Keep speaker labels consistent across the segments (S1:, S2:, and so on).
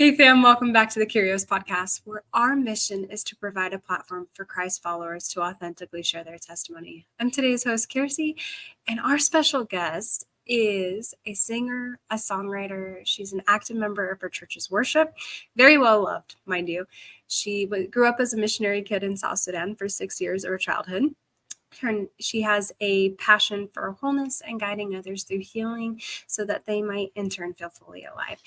S1: Hey fam, welcome back to the Curious Podcast, where our mission is to provide a platform for Christ followers to authentically share their testimony. I'm today's host, Kearsy, and our special guest is a singer, a songwriter. She's an active member of her church's worship, very well loved, mind you. She grew up as a missionary kid in South Sudan for 6 years of her childhood. She has a passion for wholeness and guiding others through healing so that they might in turn feel fully alive.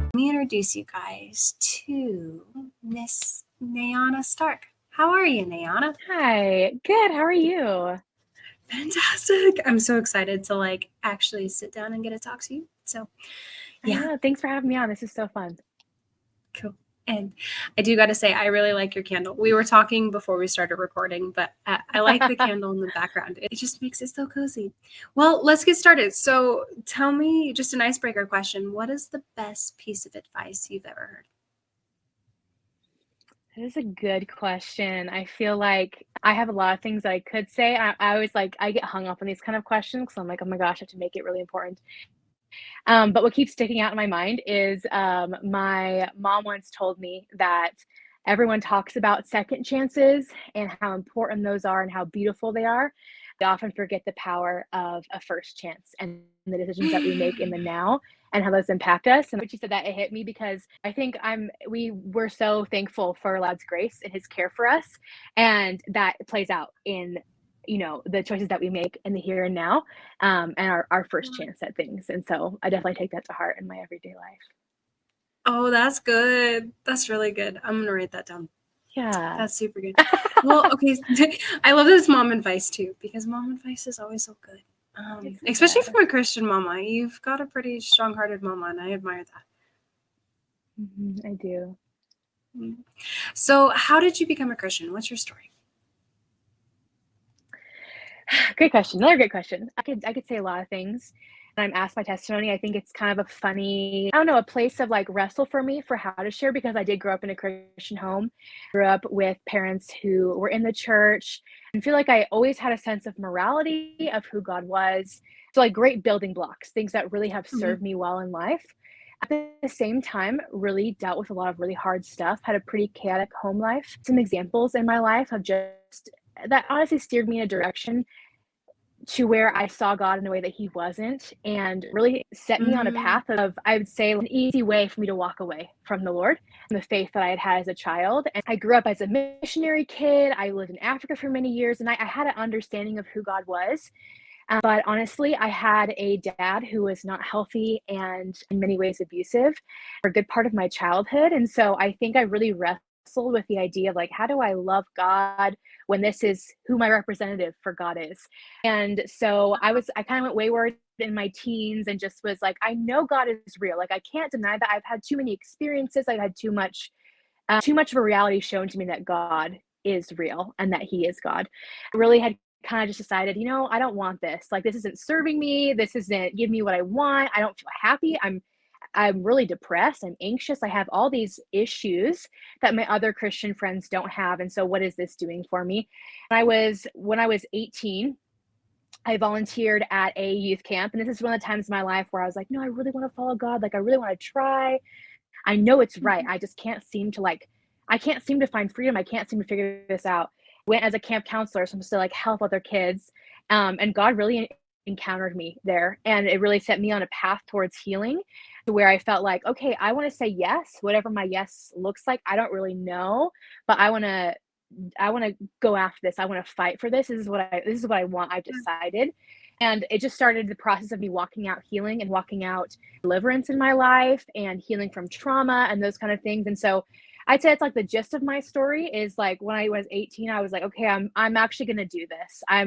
S1: Let me introduce you guys to Miss Nayana Stark. How are you, Nayana?
S2: Hi, good. How are you?
S1: Fantastic. I'm so excited to actually sit down and get to talk to you. So yeah,
S2: Thanks for having me on. This is so fun.
S1: Cool. And I do got to say, I really like your candle. We were talking before we started recording, but I like the candle in the background. It just makes it so cozy. Well, let's get started. So tell me, just an icebreaker question. What is the best piece of advice you've ever heard?
S2: That is a good question. I feel like I have a lot of things that I could say. I always I get hung up on these kind of questions because I'm like, oh my gosh, I have to make it really important. But what keeps sticking out in my mind is my mom once told me that everyone talks about second chances and how important those are and how beautiful they are. They often forget the power of a first chance and the decisions that we make in the now and how those impact us. And when she said that, it hit me because I think we were so thankful for God's grace and his care for us. And that plays out in the choices that we make in the here and now, and our first chance at things. And so I definitely take that to heart in my everyday life.
S1: Oh, that's good. That's really good. I'm going to write that down.
S2: Yeah.
S1: That's super good. Well, okay. I love this mom advice too, because mom advice is always so good. Especially from a Christian mama. You've got a pretty strong-hearted mama, and I admire that.
S2: I do.
S1: So how did you become a Christian? What's your story?
S2: Great question. Another great question. I could say a lot of things. When I'm asked my testimony, I think it's kind of a funny, a place of wrestle for me for how to share, because I did grow up in a Christian home. Grew up with parents who were in the church and feel like I always had a sense of morality of who God was. So great building blocks, things that really have served me well in life. At the same time, really dealt with a lot of really hard stuff, had a pretty chaotic home life. Some examples in my life of just that honestly steered me in a direction to where I saw God in a way that he wasn't, and really set me on a path of, I would say, an easy way for me to walk away from the Lord and the faith that I had had as a child. And I grew up as a missionary kid. I lived in Africa for many years, and I had an understanding of who God was. But honestly, I had a dad who was not healthy and in many ways abusive for a good part of my childhood. And so I think I really wrestled with the idea of how do I love God when this is who my representative for God is. And so I kind of went wayward in my teens and just was like, I know God is real. I can't deny that. I've had too many experiences. I've had too much of a reality shown to me that God is real and that he is God. I really had kind of just decided, I don't want this. This isn't serving me. This isn't giving me what I want. I don't feel happy. I'm really depressed. I'm anxious. I have all these issues that my other Christian friends don't have. And so what is this doing for me? And when I was 18, I volunteered at a youth camp. And this is one of the times in my life where I was like, no, I really want to follow God. I really want to try. I know it's right. I just can't seem to I can't seem to find freedom. I can't seem to figure this out. Went as a camp counselor, so I'm supposed to help other kids. And God really encountered me there. And it really set me on a path towards healing, to where I felt like, okay, I want to say yes, whatever my yes looks like. I don't really know, but I want to go after this. I want to fight for this. This is what I want. I've decided. And it just started the process of me walking out healing and walking out deliverance in my life and healing from trauma and those kind of things. And so I'd say it's the gist of my story is when I was 18, I was like, okay, I'm actually going to do this. I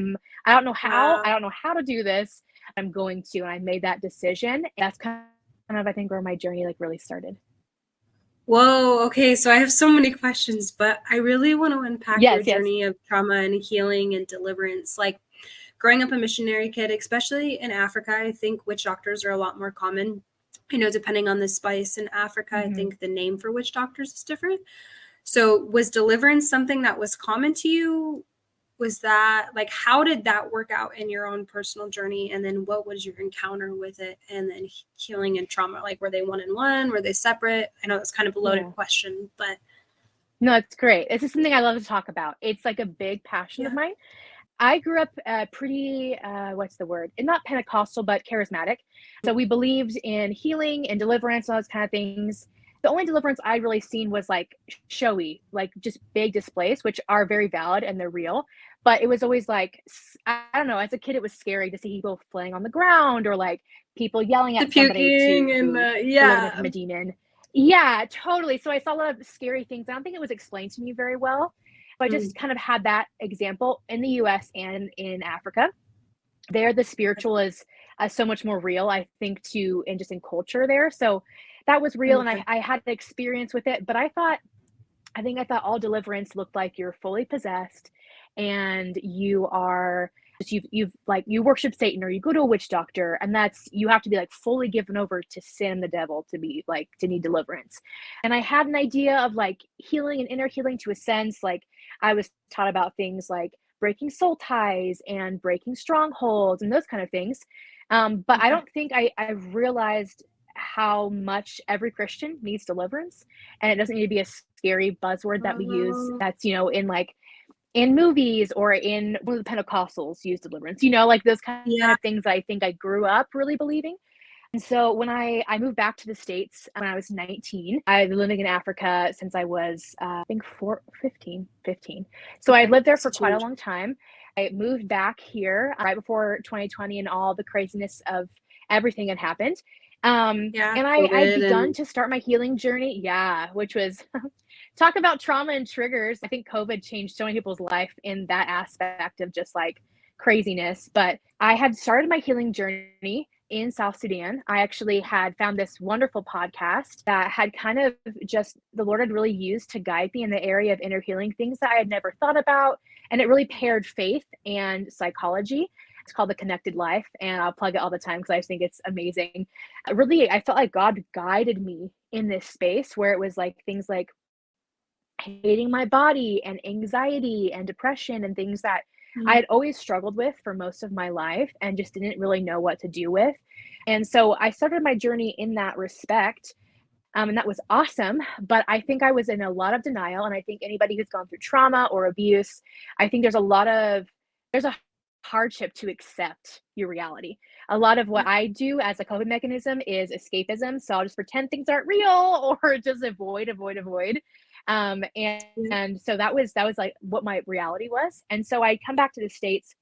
S2: don't know how, I don't know how to do this. I'm going to, and I made that decision. And that's kind of, I think, where my journey really started.
S1: Whoa. Okay. So I have so many questions, but I really want to unpack your journey of trauma and healing and deliverance. Growing up a missionary kid, especially in Africa, I think witch doctors are a lot more common. Depending on the spice in Africa, I think the name for witch doctors is different. So was deliverance something that was common to you was that like, how did that work out in your own personal journey? And then what was your encounter with it? And then healing and trauma, like, were they one in one? Were they separate? I know that's kind of a loaded question, but.
S2: No, it's great. This is something I love to talk about. It's like a big passion of mine. I grew up pretty, what's the word? Not Pentecostal, but charismatic. So we believed in healing and deliverance, all those kind of things. The only deliverance I really seen was like showy, like just big displays, which are very valid and they're real. But it was always like, I don't know, as a kid, it was scary to see people flaying on the ground or like people yelling at somebody to deliver them from a demon. Yeah, totally. So I saw a lot of scary things. I don't think it was explained to me very well. But I just kind of had that example in the US and in Africa. There, the spiritual is so much more real, I think, and just in culture there. So that was real. And I had the experience with it. But I thought all deliverance looked like you're fully possessed and you are you worship Satan or you go to a witch doctor, and you have to be like fully given over to sin and the devil to be like to need deliverance. And I had an idea of like healing and inner healing to a sense. Like I was taught about things like breaking soul ties and breaking strongholds and those kind of things. But I don't think I've realized how much every Christian needs deliverance, and it doesn't need to be a scary buzzword that we use that's in movies or in one of the Pentecostals use deliverance, like those kind of things I think I grew up really believing. And so when I moved back to the States when I was 19, I've been living in Africa since I was, I think 15. So I lived there for quite a long time. I moved back here right before 2020 and all the craziness of everything had happened. And I'd begun to start my healing journey. Yeah, which was talk about trauma and triggers. I think COVID changed so many people's life in that aspect of just like craziness. But I had started my healing journey in South Sudan. I actually had found this wonderful podcast that had kind of just the Lord had really used to guide me in the area of inner healing, things that I had never thought about. And it really paired faith and psychology. It's called The Connected Life, and I'll plug it all the time because I think it's amazing. Really, I felt like God guided me in this space where it was like things like hating my body and anxiety and depression and things that I had always struggled with for most of my life and just didn't really know what to do with. And so I started my journey in that respect. And that was awesome. But I think I was in a lot of denial. And I think anybody who's gone through trauma or abuse, I think there's a hardship to accept your reality. A lot of what I do as a coping mechanism is escapism. So I'll just pretend things aren't real or just avoid. And so that was like what my reality was. And so I come back to the States.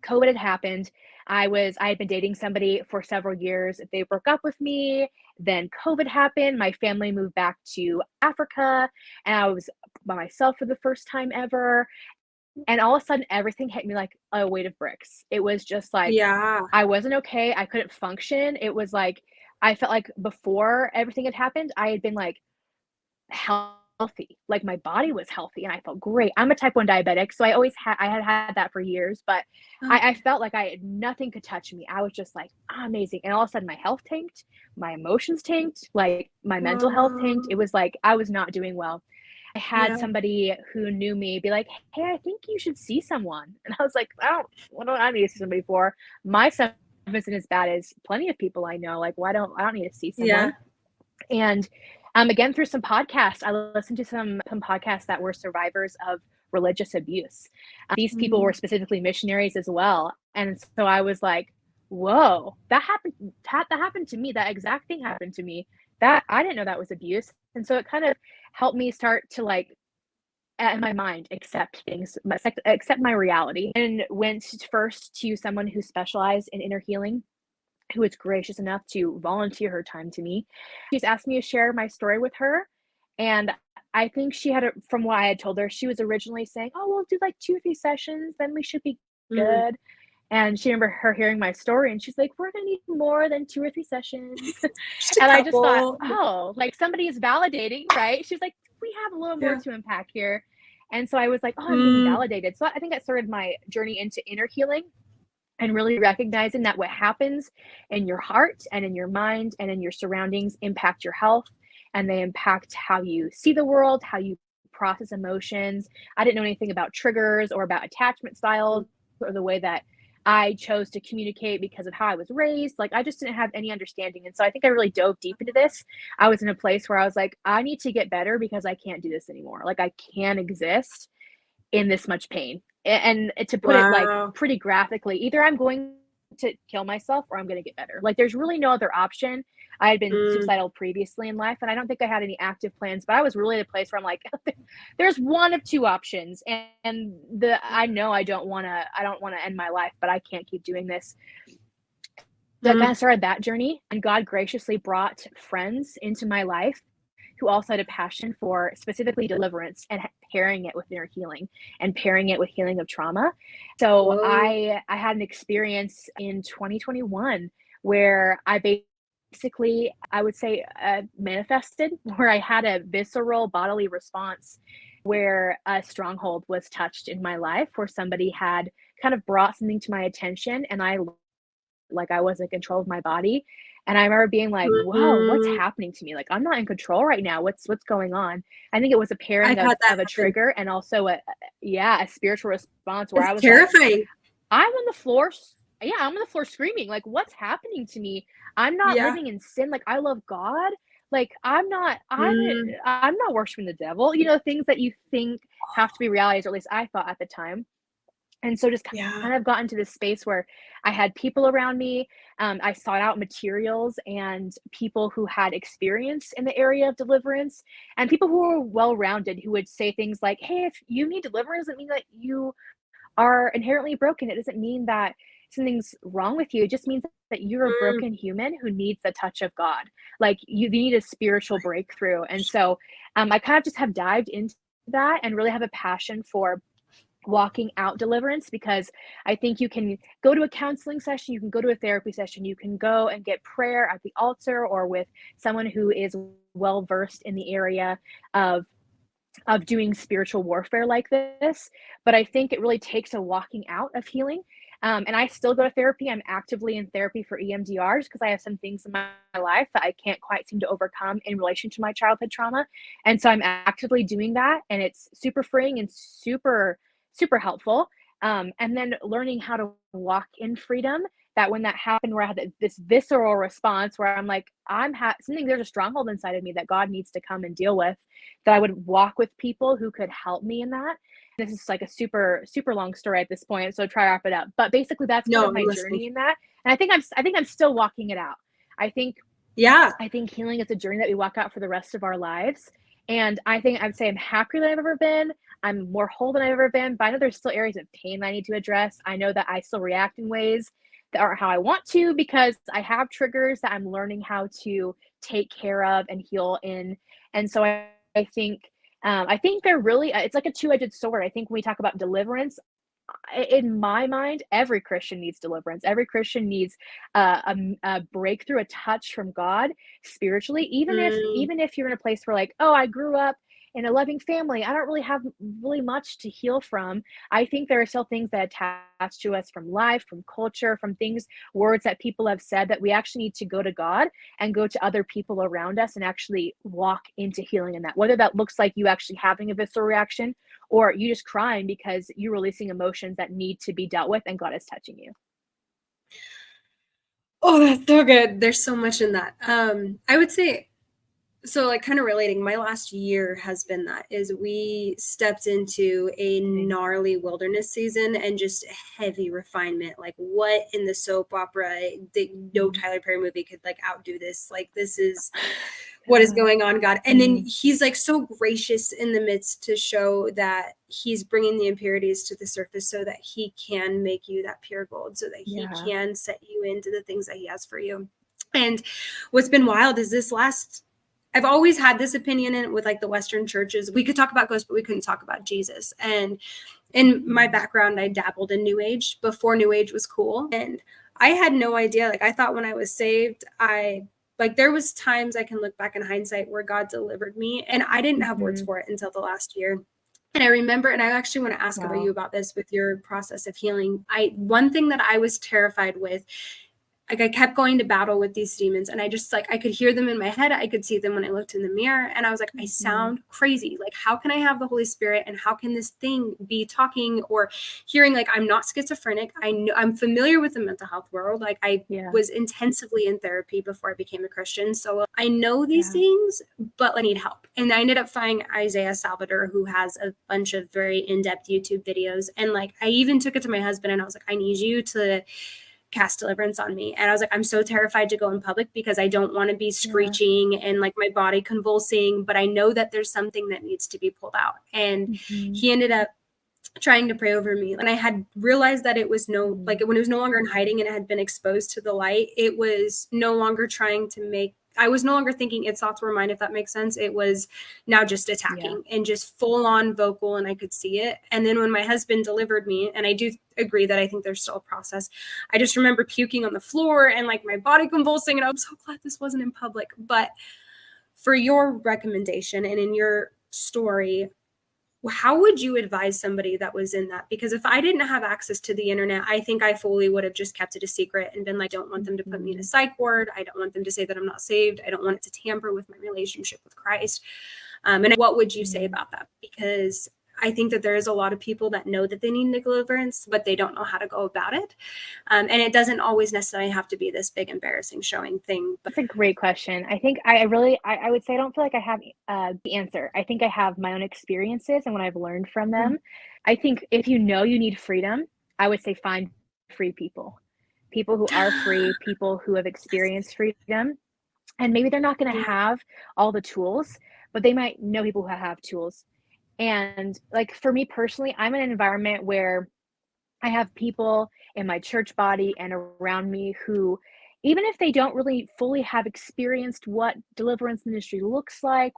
S2: COVID had happened. I had been dating somebody for several years. They broke up with me. Then COVID happened. My family moved back to Africa, and I was by myself for the first time ever. And all of a sudden, everything hit me like a weight of bricks. It was just like, I wasn't okay. I couldn't function. It was like, I felt like before everything had happened, I had been like healthy. Like my body was healthy and I felt great. I'm a type 1 diabetic. So I had had that for years, but I felt like nothing could touch me. I was just like, amazing. And all of a sudden my health tanked, my emotions tanked, like my mental health tanked. It was like, I was not doing well. I had somebody who knew me be like, hey, I think you should see someone. And I was like, what do I need to see somebody for? My stuff isn't as bad as plenty of people I know. Like, I don't need to see someone. And again, through some podcasts, I listened to some podcasts that were survivors of religious abuse. These people were specifically missionaries as well. And so I was like, whoa, that happened to me. That exact thing happened to me. That I didn't know that was abuse. And so it kind of helped me start to like, in my mind, accept my reality, and went first to someone who specialized in inner healing, who was gracious enough to volunteer her time to me. She's asked me to share my story with her. And I think from what I had told her, she was originally saying, oh, we'll do like 2 or 3 sessions, then we should be good. And she remember her hearing my story and she's like, we're going to need more than 2 or 3 sessions. And I just thought, oh, like somebody is validating, right? She's like, we have a little more to unpack here. And so I was like, oh, I'm being validated. So I think that started my journey into inner healing, and really recognizing that what happens in your heart and in your mind and in your surroundings impact your health, and they impact how you see the world, how you process emotions. I didn't know anything about triggers or about attachment styles or the way that I chose to communicate because of how I was raised. Like, I just didn't have any understanding. And so I think I really dove deep into this. I was in a place where I was like, I need to get better because I can't do this anymore. Like, I can't exist in this much pain. And to put it like
S1: Wow.
S2: pretty graphically, either I'm going to kill myself or I'm going to get better. Like, there's really no other option. I had been suicidal previously in life, and I don't think I had any active plans, but I was really at a place where I'm like, there's one of two options. And I know I don't want to end my life, but I can't keep doing this. So I kind of started that journey, and God graciously brought friends into my life who also had a passion for specifically deliverance and pairing it with inner healing and pairing it with healing of trauma. So I had an experience in 2021 where I basically, I would say, manifested, where I had a visceral bodily response where a stronghold was touched in my life, where somebody had kind of brought something to my attention, and I was in control of my body. And I remember being like, whoa, what's happening to me? Like, I'm not in control right now. What's going on? I think it was a pairing
S1: I've had that
S2: of a
S1: happen.
S2: trigger and also a spiritual response where I was
S1: Terrifying.
S2: like, I'm on the floor. Yeah, I'm on the floor screaming. Like, what's happening to me? I'm not living in sin. Like, I love God. Like, I'm not worshiping the devil. Things that you think have to be realities, or at least I thought at the time. And so just kind of got into this space where I had people around me. I sought out materials and people who had experience in the area of deliverance, and people who were well-rounded, who would say things like, hey, if you need deliverance, it doesn't mean that you are inherently broken. It doesn't mean that something's wrong with you. It just means that you're a broken human who needs the touch of God. Like, you need a spiritual breakthrough. And so I kind of just have dived into that and really have a passion for walking out deliverance, because I think you can go to a counseling session, you can go to a therapy session, you can go and get prayer at the altar or with someone who is well versed in the area of doing spiritual warfare like this. But I think it really takes a walking out of healing. And I still go to therapy. I'm actively in therapy for EMDR just because I have some things in my life that I can't quite seem to overcome in relation to my childhood trauma. And so I'm actively doing that, and it's super freeing and super, super helpful. And then learning how to walk in freedom, that when that happened, where I had this visceral response where I'm like, there's a stronghold inside of me that God needs to come and deal with, that I would walk with people who could help me in that. This is like a super, super long story at this point, so try to wrap it up. But basically, that's kind of my journey in that. And I think I'm still walking it out. I think healing is a journey that we walk out for the rest of our lives. And I'd say I'm happier than I've ever been. I'm more whole than I've ever been. But I know there's still areas of pain that I need to address. I know that I still react in ways that aren't how I want to, because I have triggers that I'm learning how to take care of and heal in. And so I think they're really, it's like a two-edged sword. I think when we talk about deliverance, in my mind, every Christian needs deliverance. Every Christian needs a breakthrough, a touch from God spiritually. Even if you're in a place where, like, oh, I grew up in a loving family, I don't really have really much to heal from. I think there are still things that attach to us from life, from culture, from words that people have said, that we actually need to go to God and go to other people around us and actually walk into healing in that. Whether that looks like you actually having a visceral reaction, or you just crying because you're releasing emotions that need to be dealt with and God is touching you.
S1: Oh, that's so good. There's so much in that. I would say, so like kind of relating, my last year has been we stepped into a gnarly wilderness season and just heavy refinement. Like, what in the soap opera, no Tyler Perry movie could like outdo this. Like, this is what is going on, God. And then he's like so gracious in the midst to show that he's bringing the impurities to the surface so that he can make you that pure gold, so that he can set you into the things that he has for you. And what's been wild is I've always had this opinion with like the Western churches. We could talk about ghosts, but we couldn't talk about Jesus. And in my background, I dabbled in New Age before New Age was cool. And I had no idea. Like, I thought when I was saved, there was times I can look back in hindsight where God delivered me, and I didn't have words for it until the last year. And I remember, and I actually want to ask about you about this with your process of healing. One thing that I was terrified with, like I kept going to battle with these demons, and I just like, I could hear them in my head. I could see them when I looked in the mirror, and I was like, I sound crazy. Like, how can I have the Holy Spirit, and how can this thing be talking or hearing? Like, I'm not schizophrenic. I know I'm familiar with the mental health world. Like, I was intensively in therapy before I became a Christian. So I know these things, but I need help. And I ended up finding Isaiah Salvador, who has a bunch of very in-depth YouTube videos. And like, I even took it to my husband, and I was like, I need you to cast deliverance on me. And I was like, I'm so terrified to go in public because I don't want to be screeching and like my body convulsing, but I know that there's something that needs to be pulled out. And he ended up trying to pray over me. And I had realized that it was like when it was no longer in hiding and it had been exposed to the light, it was no longer trying to make, I was no longer thinking its thoughts were mine, if that makes sense. It was now just attacking and just full on vocal, and I could see it. And then when my husband delivered me, and I do agree that I think there's still a process, I just remember puking on the floor and like my body convulsing, and I'm so glad this wasn't in public. But for your recommendation and in your story, how would you advise somebody that was in that? Because if I didn't have access to the internet, I think I fully would have just kept it a secret and been like, I don't want them to put me in a psych ward. I don't want them to say that I'm not saved. I don't want it to tamper with my relationship with Christ. And what would you say about that? Because I think that there is a lot of people that know that they need deliverance, but they don't know how to go about it. And it doesn't always necessarily have to be this big, embarrassing showing thing.
S2: That's a great question. I think I would say I don't feel like I have the answer. I think I have my own experiences and what I've learned from them. I think if you know you need freedom, I would say find free people who are free, people who have experienced freedom. And maybe they're not going to have all the tools, but they might know people who have tools. And like for me personally, I'm in an environment where I have people in my church body and around me who, even if they don't really fully have experienced what deliverance ministry looks like,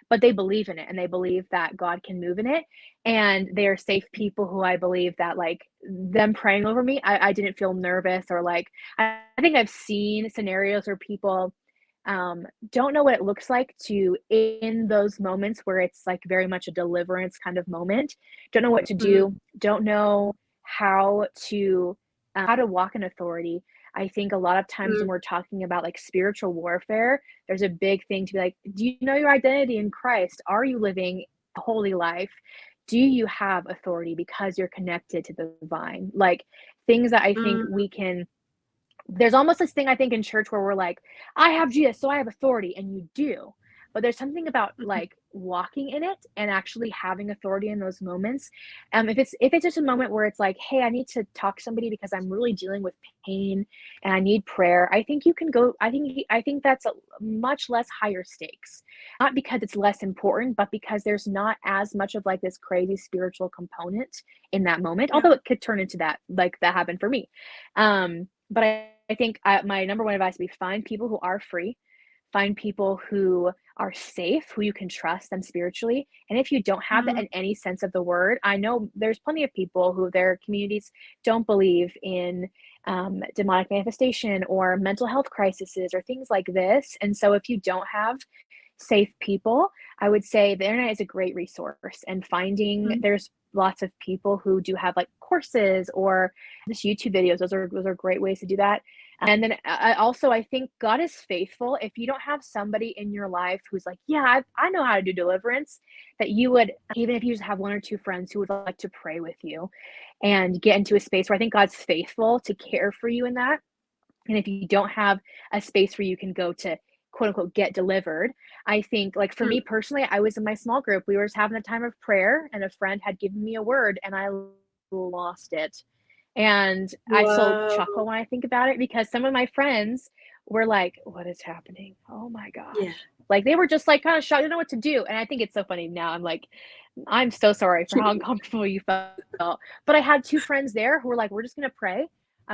S2: but they believe in it and they believe that God can move in it. And they're safe people who I believe that like them praying over me, I didn't feel nervous or like, I think I've seen scenarios where people don't know what it looks like to, in those moments where it's like very much a deliverance kind of moment, don't know what to do, don't know how to walk in authority. I think a lot of times when we're talking about like spiritual warfare, there's a big thing to be like, do you know your identity in Christ? Are you living a holy life? Do you have authority because you're connected to the divine? Like things that I think we can, there's almost this thing I think in church where we're like, I have Jesus, so I have authority, and you do. But there's something about like walking in it and actually having authority in those moments. If it's just a moment where it's like, hey, I need to talk to somebody because I'm really dealing with pain and I need prayer, I think you can go. I think that's a much less higher stakes, not because it's less important, but because there's not as much of like this crazy spiritual component in that moment. Although it could turn into that, like that happened for me. But I think my number one advice would be find people who are free, find people who are safe, who you can trust them spiritually. And if you don't have that in any sense of the word, I know there's plenty of people who their communities don't believe in demonic manifestation or mental health crises or things like this. And so if you don't have safe people, I would say the internet is a great resource, and finding there's lots of people who do have like courses or just YouTube videos. Those are great ways to do that. And then I think God is faithful. If you don't have somebody in your life who's like, yeah, I know how to do deliverance, that you would, even if you just have one or two friends who would like to pray with you and get into a space where I think God's faithful to care for you in that. And if you don't have a space where you can go to quote unquote get delivered, I think like for me personally, I was in my small group. We were just having a time of prayer and a friend had given me a word and I lost it. And I still chuckle when I think about it because some of my friends were like, what is happening? Oh my gosh. Like they were just like kind of shocked, I don't know what to do. And I think it's so funny now. I'm like, I'm so sorry for how uncomfortable you felt. But I had two friends there who were like, we're just going to pray.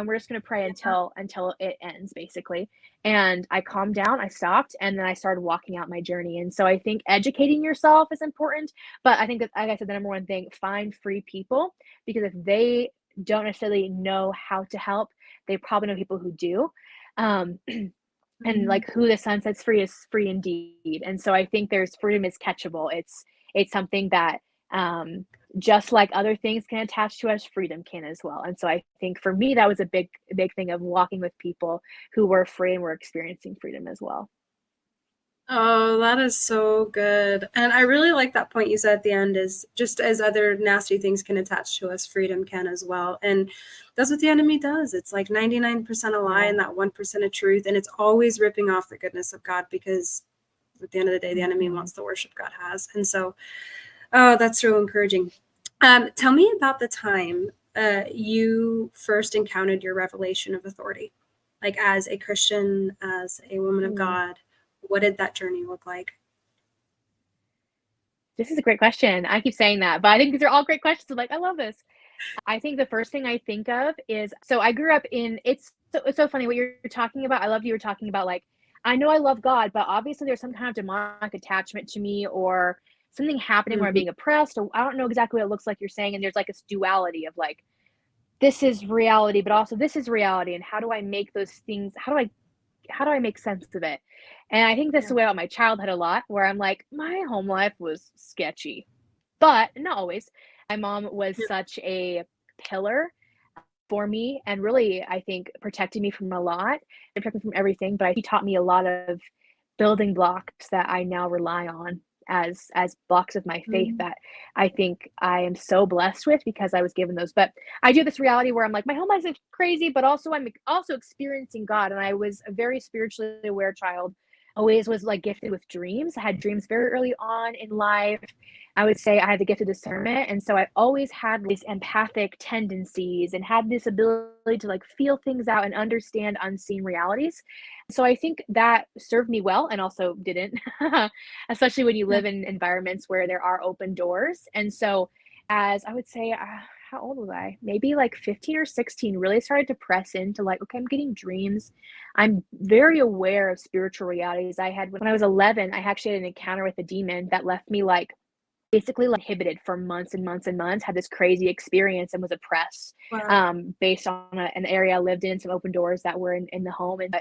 S2: We're just going to pray until it ends, basically. And I calmed down, I stopped, and then I started walking out my journey. And so I think educating yourself is important. But I think that, like I said, the number one thing, find free people, because if they don't necessarily know how to help, they probably know people who do. And like who the sun sets free is free indeed. And so I think there's freedom is catchable. It's something that just like other things can attach to us, freedom can as well. And so I think for me, that was a big thing of walking with people who were free and were experiencing freedom as well.
S1: Oh, that is so good. And I really like that point you said at the end, is just as other nasty things can attach to us, freedom can as well. And that's what the enemy does. It's like 99% a lie and that 1% of truth. And it's always ripping off the goodness of God, because at the end of the day, the enemy wants the worship God has. And so, oh, that's so encouraging. Tell me about the time you first encountered your revelation of authority, like as a Christian, as a woman of God. What did that journey look like?
S2: This is a great question. I keep saying that, but I think these are all great questions. I'm like, I love this. I think the first thing I think of is, so I grew up in, it's so funny what you're talking about. I love you were talking about, like, I know I love God, but obviously there's some kind of demonic attachment to me, or something happening where I'm being oppressed, or I don't know exactly what it looks like you're saying. And there's like this duality of like, this is reality, but also this is reality. And how do I make those things? How do I make sense of it? And I think this is the way about my childhood a lot, where I'm like, my home life was sketchy, but not always. My mom was such a pillar for me, and really, I think, protected me from a lot, and protected me from everything. But she taught me a lot of building blocks that I now rely on as blocks of my faith, that I think I am so blessed with because I was given those. But I do this reality where I'm like, my home life is crazy, but also I'm also experiencing God. And I was a very spiritually aware child. Always was like gifted with dreams. I had dreams very early on in life. I would say I had the gift of discernment. And so I always had these empathic tendencies and had this ability to like feel things out and understand unseen realities. So I think that served me well, and also didn't, especially when you live in environments where there are open doors. And so, as I would say, how old was I? Maybe like 15 or 16, really started to press into like, okay, I'm getting dreams. I'm very aware of spiritual realities. I had, when I was 11, I actually had an encounter with a demon that left me like basically like inhibited for months and months and months, had this crazy experience and was oppressed based on an area I lived in, some open doors that were in the home. And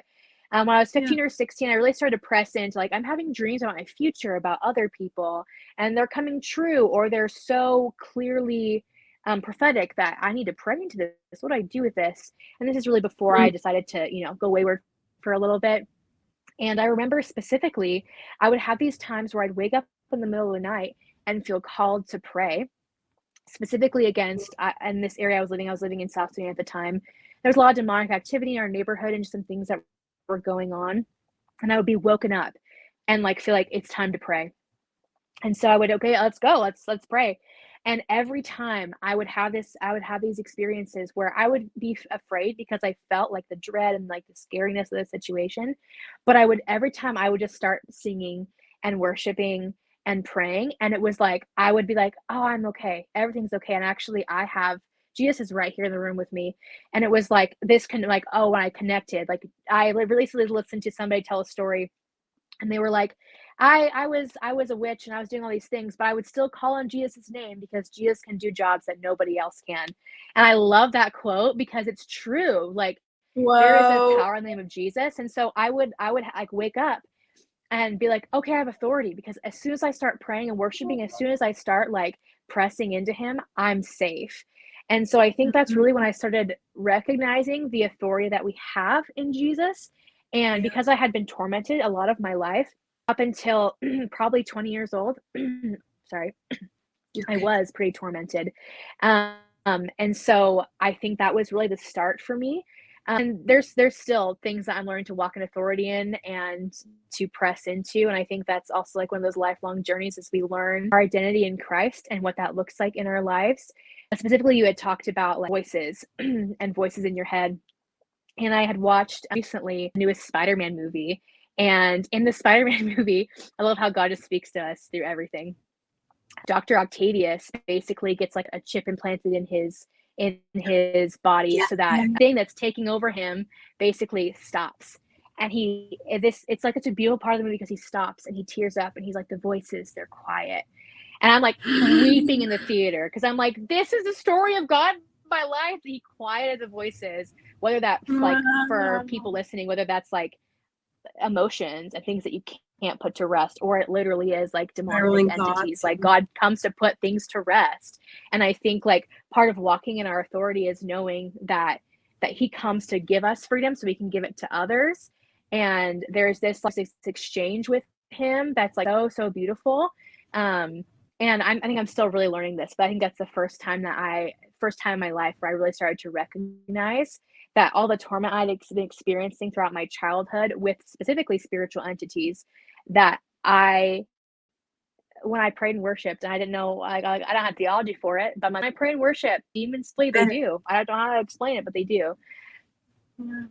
S2: when I was 15 or 16, I really started to press into like, I'm having dreams about my future, about other people, and they're coming true, or they're so clearly prophetic that I need to pray into this. What do I do with this? And this is really before I decided to, go wayward for a little bit. And I remember specifically, I would have these times where I'd wake up in the middle of the night and feel called to pray, specifically against, in this area I was living in South Sudan at the time. There was a lot of demonic activity in our neighborhood and just some things that were going on. And I would be woken up and like feel like it's time to pray. And so I would, okay, let's go, let's pray. And every time I would have these experiences where I would be afraid because I felt like the dread and like the scariness of the situation. But every time I would just start singing and worshiping and praying. And it was like, I would be like, oh, I'm okay. Everything's okay. And actually Jesus is right here in the room with me. And it was like this when I connected, like I recently listened to somebody tell a story, and they were like, I was a witch and I was doing all these things, but I would still call on Jesus' name because Jesus can do jobs that nobody else can. And I love that quote because it's true. Like there is a power in the name of Jesus. And so I would like wake up and be like, okay, I have authority, because as soon as I start praying and worshiping, as soon as I start like pressing into him, I'm safe. And so I think that's really when I started recognizing the authority that we have in Jesus. And because I had been tormented a lot of my life up until probably 20 years old, sorry, I was pretty tormented. And so I think that was really the start for me. And there's still things that I'm learning to walk in authority in and to press into. And I think that's also like one of those lifelong journeys as we learn our identity in Christ and what that looks like in our lives. Specifically, you had talked about like voices and voices in your head. And I had watched recently the newest Spider-Man movie. And in the Spider-Man movie, I love how God just speaks to us through everything. Dr. Octavius basically gets like a chip implanted in his body so that thing that's taking over him basically stops. And it's like it's a beautiful part of the movie because he stops and he tears up and he's like, the voices, they're quiet. And I'm like weeping in the theater because I'm like, this is the story of God in my life. He quieted the voices, whether that like for people listening, whether that's like emotions and things that you can't put to rest, or it literally is like demonic
S1: Spiraling
S2: entities.
S1: thoughts.
S2: Like God comes to put things to rest. And I think like part of walking in our authority is knowing that he comes to give us freedom so we can give it to others. And there's this like this exchange with him that's like so beautiful. And I think I'm still really learning this, but I think that's the first time in my life where I really started to recognize that all the torment I'd been experiencing throughout my childhood with specifically spiritual entities, that when I prayed and worshiped, and I didn't know, like, I don't have theology for it, but when I pray and worship, demons flee. They do. I don't know how to explain it, but they do.
S1: Yeah.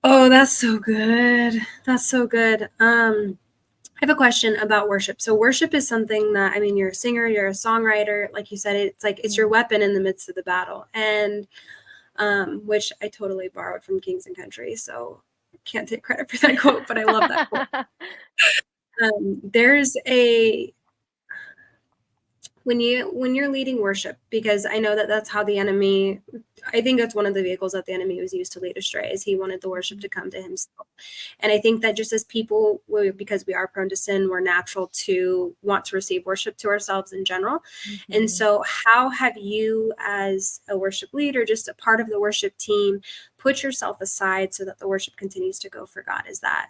S1: Oh, that's so good. That's so good. I have a question about worship. So worship is something that, I mean, you're a singer, you're a songwriter. Like you said, it's like, it's your weapon in the midst of the battle. And which I totally borrowed from Kings and Country. So can't take credit for that quote, but I love that quote. There's a, when you're leading worship, because I know that that's how the enemy, I think that's one of the vehicles that the enemy was used to lead astray, is he wanted the worship to come to himself. And I think that just as people, because we are prone to sin, we're natural to want to receive worship to ourselves in general. Mm-hmm. And so how have you, as a worship leader, just a part of the worship team, put yourself aside so that the worship continues to go for God? Is that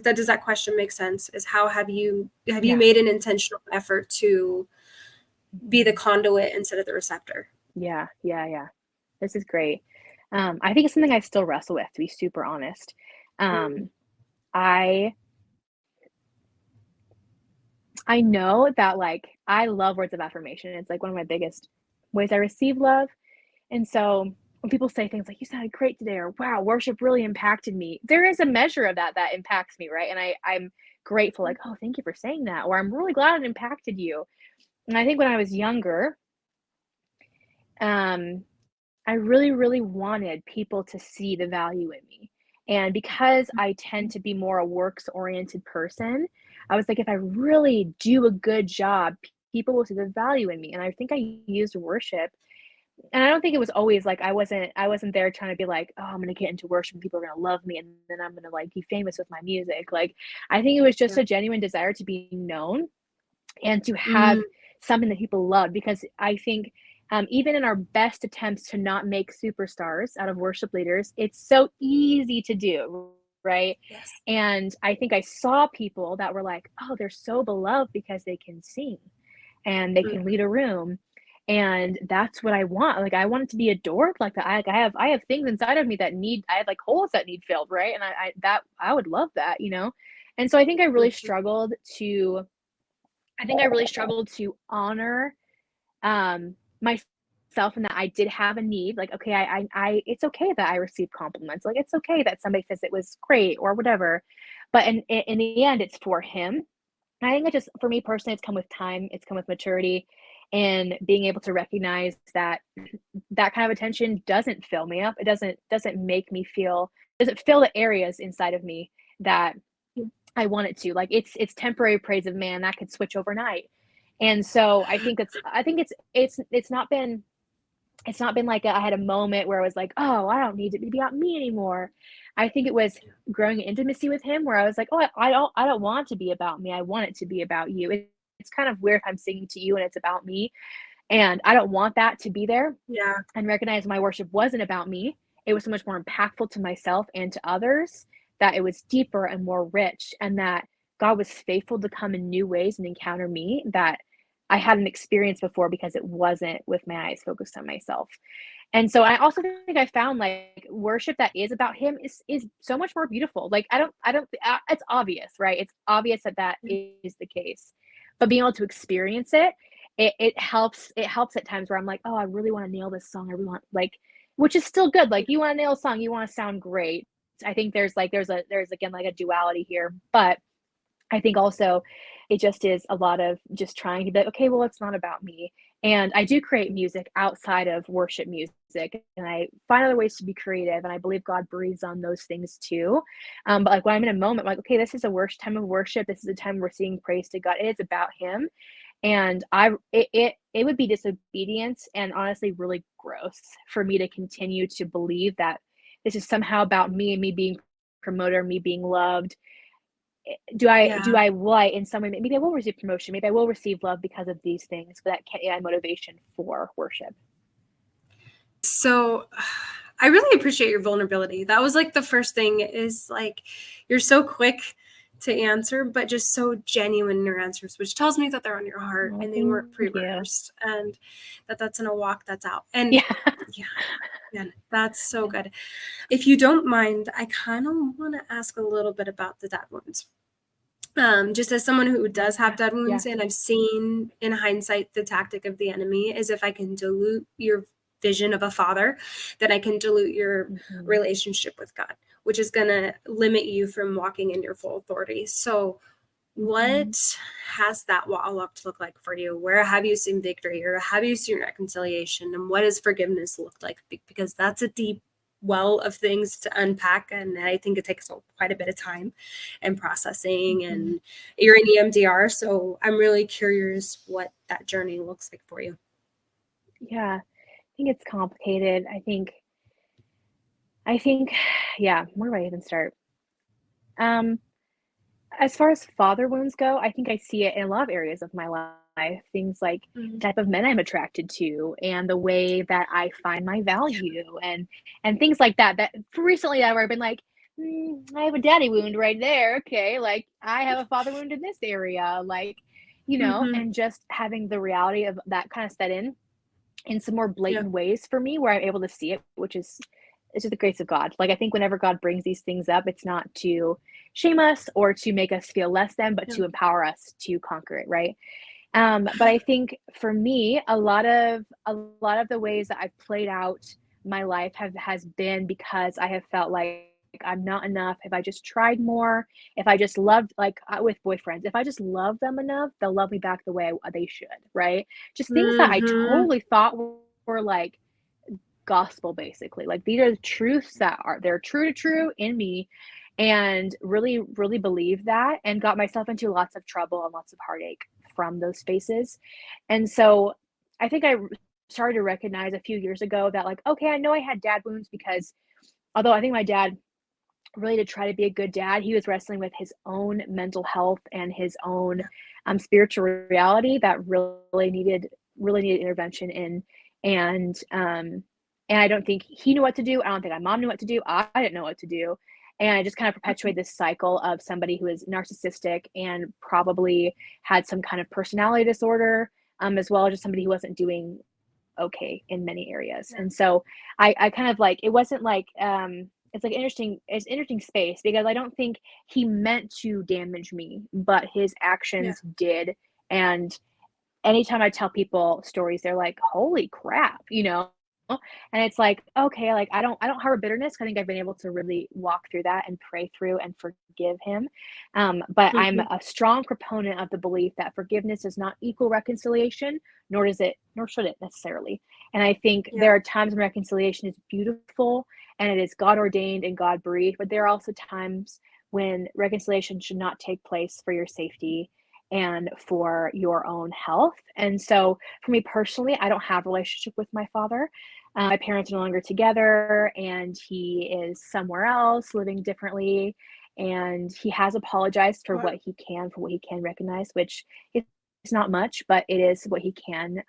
S1: does that question make sense? Is how have you made an intentional effort to be the conduit instead of the receptor?
S2: Yeah. This is great. I think it's something I still wrestle with, to be super honest. I know that, like, I love words of affirmation. It's like one of my biggest ways I receive love. And so when people say things like, you sounded great today, or wow, worship really impacted me, there is a measure of that impacts me, right? And I'm grateful, like, oh, thank you for saying that, or I'm really glad it impacted you. And I think when I was younger, I really, really wanted people to see the value in me. And because I tend to be more a works-oriented person, I was like, if I really do a good job, people will see the value in me. And I think I used worship, and I don't think it was always like I wasn't there trying to be like, oh, I'm gonna get into worship and people are gonna love me and then I'm gonna like be famous with my music. Like, I think it was just a genuine desire to be known and to have something that people love, because I think even in our best attempts to not make superstars out of worship leaders, it's so easy to do, right?
S1: Yes.
S2: And I think I saw people that were like, oh, they're so beloved because they can sing and they can lead a room. And that's what I want. Like, I want it to be adored like that. I have things inside of me that I have like holes that need filled, right? And I would love that, you know? And so I think I really struggled to honor myself, and that I did have a need. Like, okay, I it's okay that I received compliments. Like, it's okay that somebody says it was great or whatever. But in the end, it's for him. And I think it just, for me personally, it's come with time. It's come with maturity and being able to recognize that that kind of attention doesn't fill me up. It doesn't make me feel, doesn't fill the areas inside of me that I want it to. Like, it's temporary praise of man that could switch overnight. And so I think it's not been like I had a moment where I was like, oh, I don't need it to be about me anymore. I think it was growing intimacy with him where I was like, oh, I don't want it to be about me. I want it to be about you. It's kind of weird if I'm singing to you and it's about me, and I don't want that to be there.
S1: Yeah.
S2: And recognize my worship wasn't about me. It was so much more impactful to myself and to others, that it was deeper and more rich, and that God was faithful to come in new ways and encounter me that I hadn't experienced before, because it wasn't with my eyes focused on myself. And so I also think I found like worship that is about him is so much more beautiful. Like, I don't it's obvious, right? It's obvious that is the case. But being able to experience it, it helps at times where I'm like, oh, I really want to nail this song. I really want, like, which is still good. Like, you want to nail a song, you want to sound great. I think there's again like a duality here, but I think also it just is a lot of just trying to be like, okay, well, it's not about me. And I do create music outside of worship music, and I find other ways to be creative. And I believe God breathes on those things too. But like when I'm in a moment, I'm like, okay, this is a time of worship. This is a time we're singing praise to God. It is about Him. And it would be disobedience and honestly really gross for me to continue to believe that this is somehow about me and me being promoted or me being loved, will I in some way, maybe I will receive promotion, maybe I will receive love because of these things, but that can't be my motivation for worship.
S1: So I really appreciate your vulnerability. That was like the first thing, is like, you're so quick to answer, but just so genuine in your answers, which tells me that they're on your heart and they weren't pre-rehearsed, and that's in a walk that's out. And yeah, that's so good. If you don't mind, I kind of want to ask a little bit about the dad wounds. Just as someone who does have dad wounds, and I've seen in hindsight the tactic of the enemy is, if I can dilute your vision of a father, then I can dilute your relationship with God, which is going to limit you from walking in your full authority. So what has that walk to look like for you? Where have you seen victory, or have you seen reconciliation? And what does forgiveness look like? Because that's a deep well of things to unpack, and I think it takes quite a bit of time and processing. And you're in EMDR, so I'm really curious what that journey looks like for you.
S2: I think it's complicated. I think where do I even start? As far as father wounds go, I think I see it in a lot of areas of my life. Things like the type of men I'm attracted to, and the way that I find my value, and things like that. That recently I've been like, I have a daddy wound right there. Okay, like I have a father wound in this area, like, and just having the reality of that kind of set in some more blatant ways for me, where I'm able to see it, which is it's just the grace of God. Like, I think whenever God brings these things up, it's not to shame us or to make us feel less than, but to empower us to conquer it, right? But I think for me, a lot of the ways that I've played out my life has been because I have felt like I'm not enough. If I just tried more, if I just loved, like with boyfriends, if I just love them enough, they'll love me back the way they should, right? Just things that I totally thought were like gospel, basically. Like, these are the truths that they're true in me, and really, really believe that, and got myself into lots of trouble and lots of heartache from those spaces. And so I think I started to recognize a few years ago that, like, okay, I know I had dad wounds, because although I think my dad really did try to be a good dad, he was wrestling with his own mental health and his own spiritual reality that really needed intervention in. And I don't think he knew what to do. I don't think my mom knew what to do. I didn't know what to do. And I just kind of perpetuated this cycle of somebody who is narcissistic and probably had some kind of personality disorder, as well as just somebody who wasn't doing okay in many areas. And so I kind of like, it wasn't like, it's like interesting space, because I don't think he meant to damage me, but his actions did. And anytime I tell people stories, they're like, holy crap, and it's like, okay, like I don't harbor bitterness. I think I've been able to really walk through that and pray through and forgive him. But I'm a strong proponent of the belief that forgiveness does not equal reconciliation, nor should it necessarily. And I think there are times when reconciliation is beautiful and it is God ordained and God breathed, but there are also times when reconciliation should not take place for your safety and for your own health. And so for me personally, I don't have a relationship with my father. My parents are no longer together, and he is somewhere else living differently. And he has apologized for what he can recognize, which is not much, but it is what he can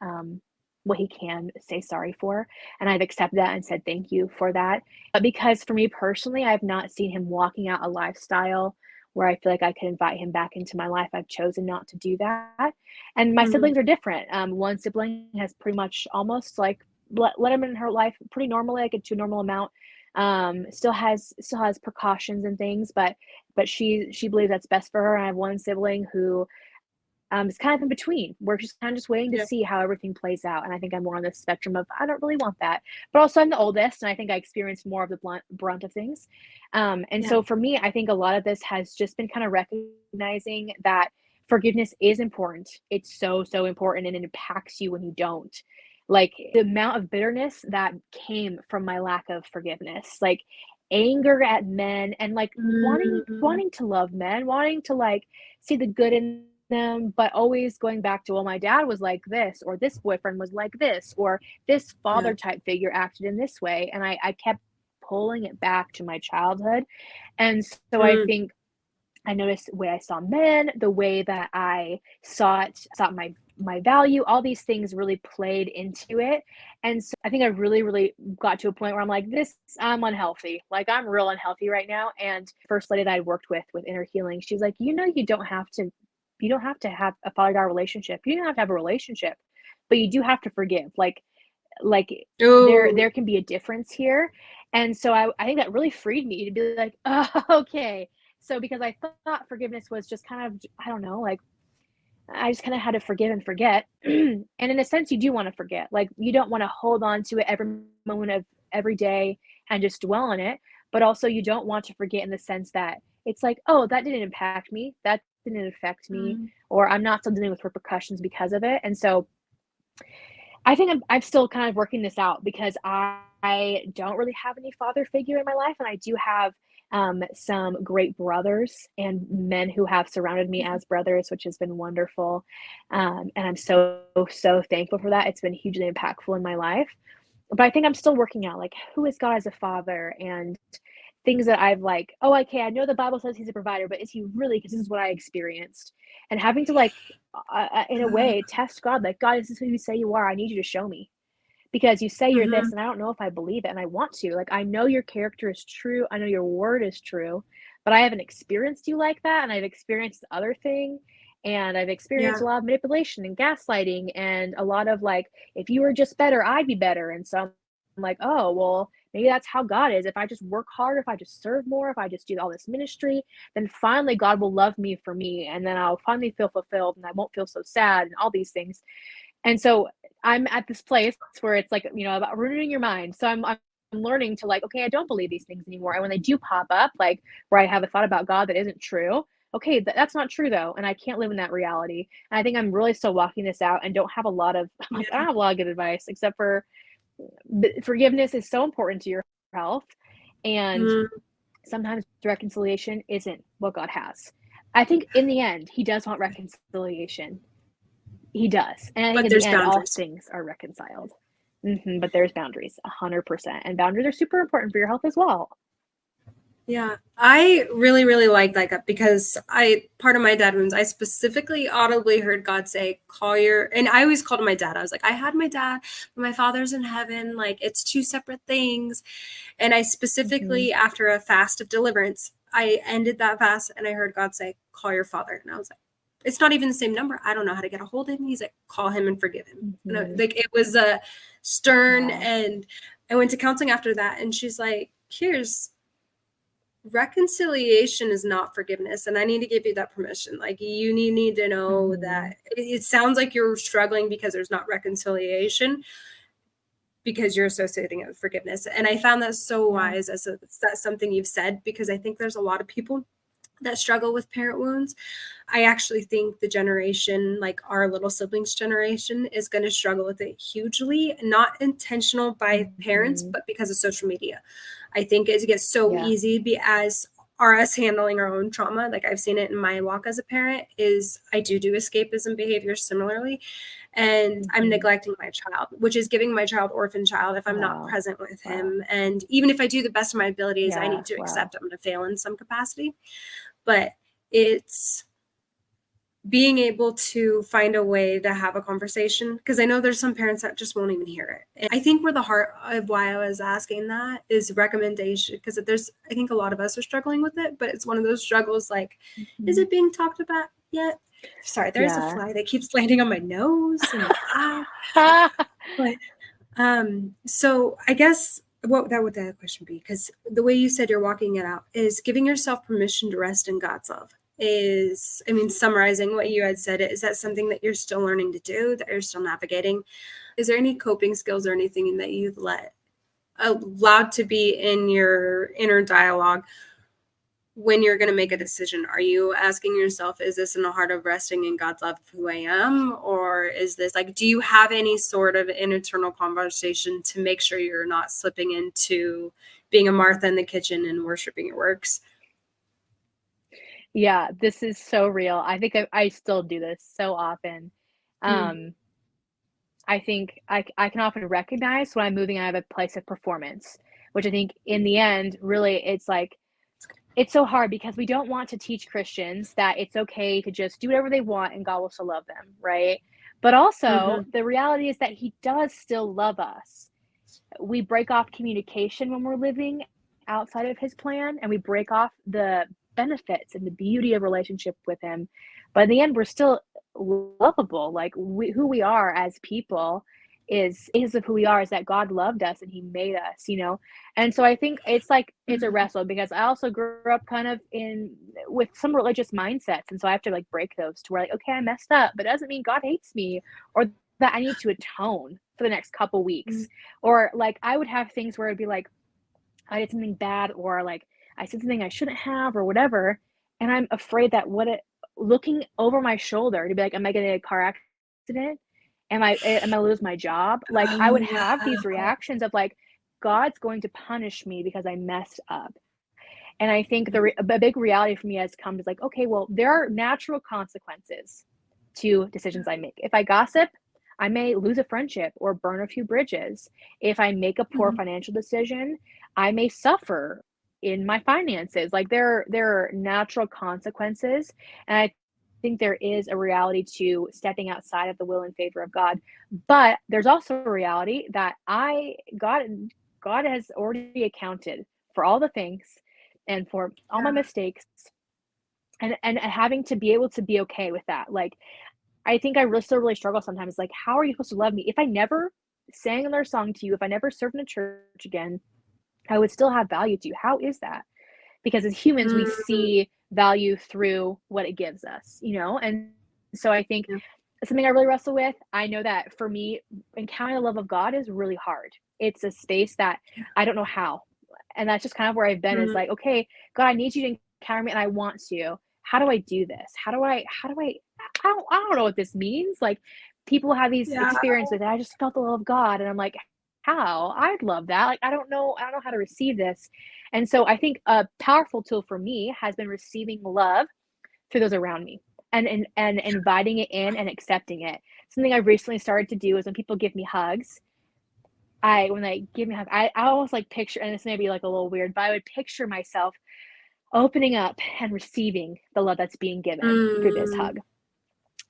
S2: say sorry for. And I've accepted that and said thank you for that. But because for me personally, I've not seen him walking out a lifestyle where I feel like I could invite him back into my life, I've chosen not to do that. And my siblings are different. One sibling has pretty much almost like let him in her life pretty normally, like to a normal amount. Still has precautions and things, but she believes that's best for her. And I have one sibling who is kind of in between. We're just kind of just waiting to see how everything plays out. And I think I'm more on the spectrum of, I don't really want that, but also I'm the oldest, and I think I experienced more of the brunt of things. So for me, I think a lot of this has just been kind of recognizing that forgiveness is important. It's so, so important, and it impacts you when you don't. Like, the amount of bitterness that came from my lack of forgiveness, like anger at men, and like wanting to love men, wanting to like see the good in them, but always going back to, well, my dad was like this, or this boyfriend was like this, or this father type figure acted in this way. And I kept pulling it back to my childhood. And so I
S1: Mm.
S2: think I noticed the way I saw men, the way that I sought my value, all these things really played into it. And so I think I really, really got to a point where I'm like, this, I'm unhealthy. Like I'm real unhealthy right now. And first lady that I worked with inner healing, she was like, you don't have to have a father-daughter relationship. You don't have to have a relationship, but you do have to forgive. Like
S1: Oh,
S2: there can be a difference here. And so I think that really freed me to be like, oh, okay. So because I thought forgiveness was just kind of, I don't know, like I just kind of had to forgive and forget. And in a sense, you do want to forget. Like you don't want to hold on to it every moment of every day and just dwell on it. But also you don't want to forget in the sense that it's like, oh, that didn't impact me. That didn't affect me.
S1: mm,
S2: Or I'm not still dealing with repercussions because of it. And so I think I'm still kind of working this out because I don't really have any father figure in my life, and I do have some great brothers and men who have surrounded me
S1: yeah,
S2: as brothers, which has been wonderful. And I'm so thankful for that. It's been hugely impactful in my life. But I think I'm still working out like who is God as a father and things that I've like, oh, okay, I know the Bible says he's a provider, but is he really? Because this is what I experienced. And having to like, in a way, test God, like, God, is this who you say you are? I need you to show me because you say you're
S1: mhm,
S2: this, and I don't know if I believe it, and I want to. Like, I know your character is true. I know your word is true, but I haven't experienced you like that, and I've experienced other thing, and I've experienced
S1: yeah,
S2: a lot of manipulation and gaslighting, and a lot of like, if you were just better, I'd be better. And so I'm like, oh well, maybe that's how God is. If I just work harder, if I just serve more, if I just do all this ministry, then finally God will love me for me, and then I'll finally feel fulfilled, and I won't feel so sad, and all these things. And so I'm at this place where it's like, about ruining your mind. So I'm learning to like, okay, I don't believe these things anymore. And when they do pop up, like where I have a thought about God that isn't true, okay, that's not true though. And I can't live in that reality. And I think I'm really still walking this out and don't have a lot of, like, I
S1: yeah,
S2: don't have a lot of good advice except for forgiveness is so important to your health. And
S1: mm.
S2: sometimes reconciliation isn't what God has. I think in the end, he does want reconciliation. He does. And I think
S1: But
S2: in the
S1: there's
S2: end, all
S1: boundaries.
S2: things are reconciled. But there's boundaries, 100%. And boundaries are super important for your health as well.
S1: Yeah, I really, really like that because part of my dad wounds, I specifically audibly heard God say, and I always called him my dad. I was like, I had my dad, but my father's in heaven. Like, it's two separate things. And I
S2: Mm-hmm.
S1: specifically, after a fast of deliverance, I ended that fast and I heard God say, call your father. And I was like, it's not even the same number. I don't know how to get a hold of him. He's like, call him and forgive him. And
S2: Mm-hmm.
S1: like, it was a stern.
S2: Wow.
S1: And I went to counseling after that. And she's like, here's reconciliation is not forgiveness, and I need to give you that permission. Like, you need to know
S2: Mm-hmm.
S1: that it sounds like you're struggling because there's not reconciliation because you're associating it with forgiveness. And I found that so
S2: Yeah.
S1: wise that's something you've said, because I think there's a lot of people that struggle with parent wounds. I actually think the generation, like our little siblings generation, is going to struggle with it hugely, not intentional by parents,
S2: Mm-hmm.
S1: but because of social media. I think it gets so
S2: Yeah.
S1: easy to be as are us handling our own trauma. Like, I've seen it in my walk as a parent, is I do escapism behavior similarly, and I'm
S2: Mm-hmm.
S1: neglecting my child, which is giving my child orphan child if I'm not
S2: Wow.
S1: present with
S2: Wow.
S1: him. And even if I do the best of my abilities, I
S2: Yeah.
S1: need to
S2: Wow.
S1: accept I'm going to fail in some capacity. But it's being able to find a way to have a conversation, because I know there's some parents that just won't even hear it. And I think where the heart of why I was asking that is recommendation, because I think a lot of us are struggling with it, but it's one of those struggles like, is
S2: Mm-hmm.
S1: it being talked about yet? Sorry, there's a
S2: Yeah.
S1: fly that keeps landing on my nose and my eye. But so I guess what that would that question be? Because the way you said you're walking it out is giving yourself permission to rest in God's love. I mean, summarizing what you had said, is that something that you're still learning to do, that you're still navigating? Is there any coping skills or anything that you've allowed to be in your inner dialogue when you're going to make a decision? Are you asking yourself, is this in the heart of resting in God's love of who I am? Or is this like, do you have any sort of internal conversation to make sure you're not slipping into being a Martha in the kitchen and worshiping your works?
S2: Yeah. This is so real. I think I still do this so often.
S1: Mm,
S2: Um, I think I can often recognize when I'm moving out of a place of performance, which I think in the end, really, it's so hard because we don't want to teach Christians that it's okay to just do whatever they want and God will still love them, right? But also, the reality is that He does still love us. We break off communication when we're living outside of His plan, and we break off the benefits and the beauty of relationship with Him. But in the end, we're still lovable. Like who we are as people is of who we are, is that God loved us and He made us, you know? And so I think it's like it's a wrestle because I also grew up kind of in with some religious mindsets. And so I have to like break those to where like, okay, I messed up, but it doesn't mean God hates me or that I need to atone for the next couple weeks. Or like I would have things where it'd be like I did something bad or like I said something I shouldn't have or whatever. And I'm afraid that looking over my shoulder to be like, am I getting a car accident? Am I lose my job? Like I
S1: Oh,
S2: would have these
S1: wow.
S2: reactions of like, God's going to punish me because I messed up. And I think the big reality for me has come is like, okay, well, there are natural consequences to decisions I make. If I gossip, I may lose a friendship or burn a few bridges. If I make a poor financial decision, I may suffer in my finances. Like there are natural consequences. And I think there is a reality to stepping outside of the will and favor of God. But there's also a reality that God has already accounted for all the things and for all my mistakes and having to be able to be okay with that. Like I think I really still really struggle sometimes. Like, how are you supposed to love me? If I never sang another song to you, if I never served in a church again, I would still have value to you. How is that? Because as humans, we see value through what it gives us, you know? And so I think something I really wrestle with, I know that for me, encountering the love of God is really hard. It's a space that I don't know how. And that's just kind of where I've been is like, okay, God, I need you to encounter me and I want to. How do I do this? I don't know what this means. Like people have these
S1: Yeah.
S2: experiences and I just felt the love of God. And I'm like, how? I'd love that. Like I don't know how to receive this. And so I think a powerful tool for me has been receiving love through those around me and inviting it in and accepting it. Something I've recently started to do is when people give me hugs, when they give me a hug, I almost like picture, and this may be like a little weird, but I would picture myself opening up and receiving the love that's being given through this hug.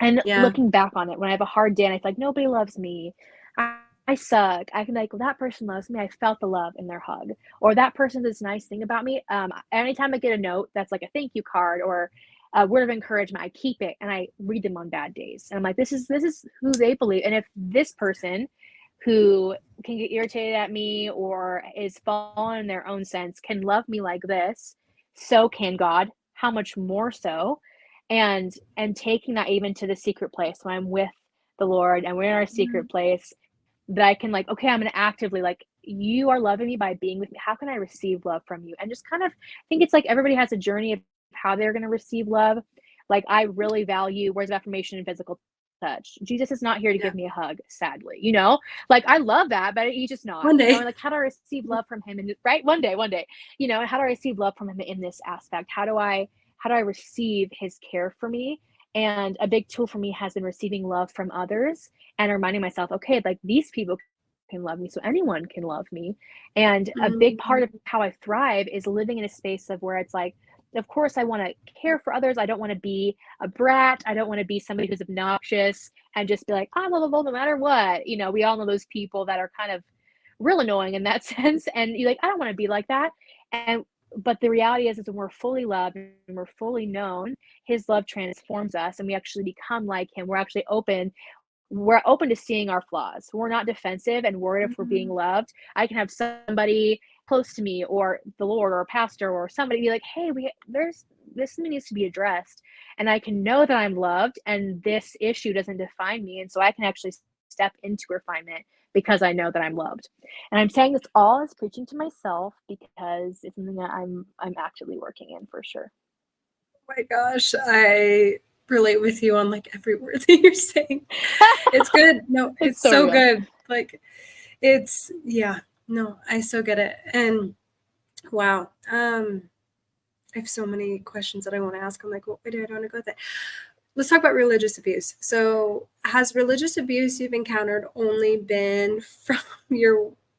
S2: And
S1: Yeah.
S2: looking back on it, when I have a hard day and I feel like nobody loves me, I suck. I can be like, well, that person loves me. I felt the love in their hug. Or that person says this nice thing about me. Anytime I get a note that's like a thank you card or a word of encouragement, I keep it and I read them on bad days. And I'm like, this is who they believe. And if this person who can get irritated at me or is fallen in their own sense can love me like this, so can God. How much more so? And taking that even to the secret place when I'm with the Lord and we're in our secret place, that I can like, okay, I'm going to actively like, you are loving me by being with me. How can I receive love from you? And just kind of I think it's like everybody has a journey of how they're going to receive love. Like I really value words of affirmation and physical touch. Jesus is not here to
S1: Yeah.
S2: give me a hug, sadly, you know? Like I love that, but he's just not,
S1: One
S2: you know?
S1: day.
S2: And like how do I receive love from him? And right, one day, you know, how do I receive love from him in this aspect? How do I receive his care for me? And a big tool for me has been receiving love from others and reminding myself, okay, like these people can love me, so anyone can love me. And a big part of how I thrive is living in a space of where it's like, of course, I want to care for others. I don't want to be a brat. I don't want to be somebody who's obnoxious and just be like, I'm lovable no matter what. You know, we all know those people that are kind of real annoying in that sense. And you're like, I don't want to be like that. And but the reality is when we're fully loved and we're fully known, his love transforms us and we actually become like him. We're open to seeing our flaws. We're not defensive and worried if we're being loved. I can have somebody close to me or the Lord or a pastor or somebody be like, hey, this needs to be addressed. And I can know that I'm loved and this issue doesn't define me. And so I can actually step into refinement because I know that I'm loved. And I'm saying this all as preaching to myself because it's something that I'm actively working in for sure.
S1: Oh my gosh, I relate with you on like every word that you're saying. It's good. No, it's
S2: so
S1: so
S2: real.
S1: good. Like no, I so get it. And wow. I have so many questions that I want to ask. I'm like, well, where do I want to go with it? Let's talk about religious abuse. So has religious abuse you've encountered only been from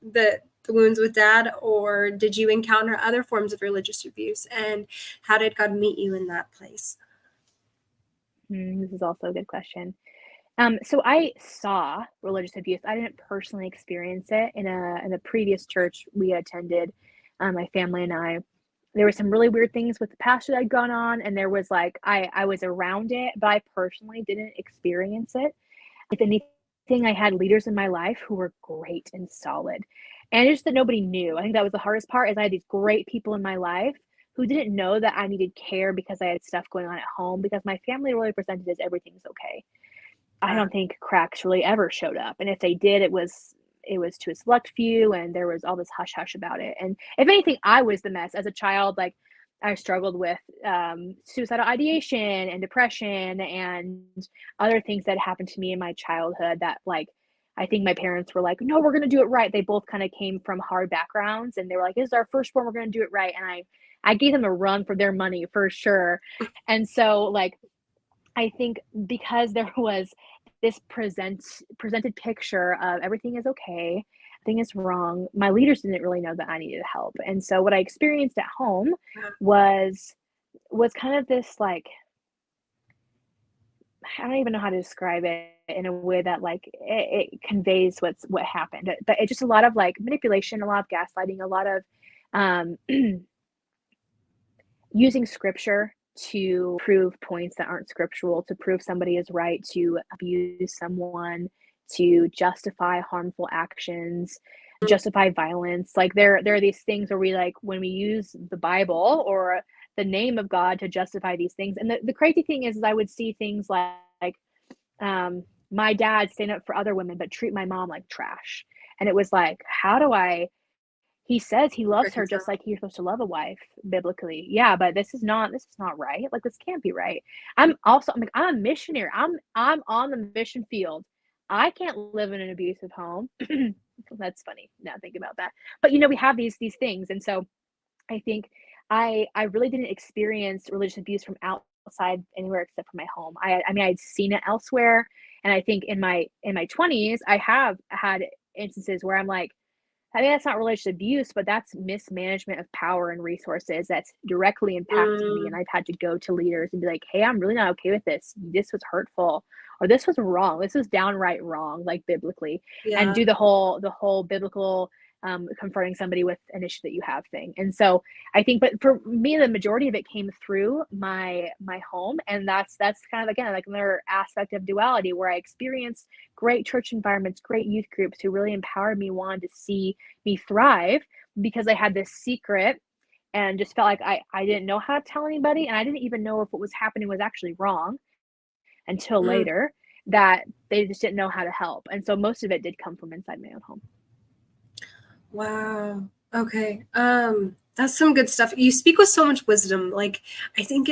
S1: the the wounds with dad, or did you encounter other forms of religious abuse? And how did God meet you in that place?
S2: This is also a good question. So I saw religious abuse. I didn't personally experience it in a previous church we attended, my family and I. There were some really weird things with the pastor that had gone on, and there was like I was around it, but I personally didn't experience it. If anything, I had leaders in my life who were great and solid, and just that nobody knew. I think that was the hardest part. Is I had these great people in my life who didn't know that I needed care because I had stuff going on at home. Because my family really presented as everything's okay. I don't think cracks really ever showed up, and if they did, it was to a select few, and there was all this hush hush about it. And if anything, I was the mess as a child. Like I struggled with suicidal ideation and depression and other things that happened to me in my childhood. That like I think my parents were like, "No, we're gonna do it right." They both kind of came from hard backgrounds, and they were like, "This is our first one. We're gonna do it right." And I gave them a run for their money for sure. And so like I think because there was this presented picture of everything is okay, nothing is wrong, my leaders didn't really know that I needed help. And so what I experienced at home was kind of this like I don't even know how to describe it in a way that like it conveys what happened. But it's just a lot of like manipulation, a lot of gaslighting, a lot of um using scripture to prove points that aren't scriptural, to prove somebody is right, to abuse someone, to justify harmful actions, justify violence. Like there are these things where we like when we use the Bible or the name of God to justify these things. And the crazy thing is I would see things like my dad stand up for other women but treat my mom like trash. And it was like, how do I he says he loves her just like you're supposed to love a wife biblically. Yeah, but this is not right. Like this can't be right. I'm like I'm a missionary. I'm on the mission field. I can't live in an abusive home. That's funny. Now think about that. But we have these things. And so I think I really didn't experience religious abuse from outside anywhere except for my home. I mean I'd seen it elsewhere. And I think in my 20s I have had instances where I'm like, I mean, that's not religious abuse, but that's mismanagement of power and resources that's directly impacting me. And I've had to go to leaders and be like, hey, I'm really not okay with this. This was hurtful, or this was wrong. This was downright wrong, like biblically, and do the whole biblical confronting somebody with an issue that you have thing. And so I think, but for me, the majority of it came through my home. And that's kind of, again, like another aspect of duality where I experienced great church environments, great youth groups who really empowered me, wanted to see me thrive because I had this secret and just felt like I didn't know how to tell anybody. And I didn't even know if what was happening was actually wrong until later, that they just didn't know how to help. And so most of it did come from inside my own home.
S1: Wow. Okay. That's some good stuff. You speak with so much wisdom. Like, I think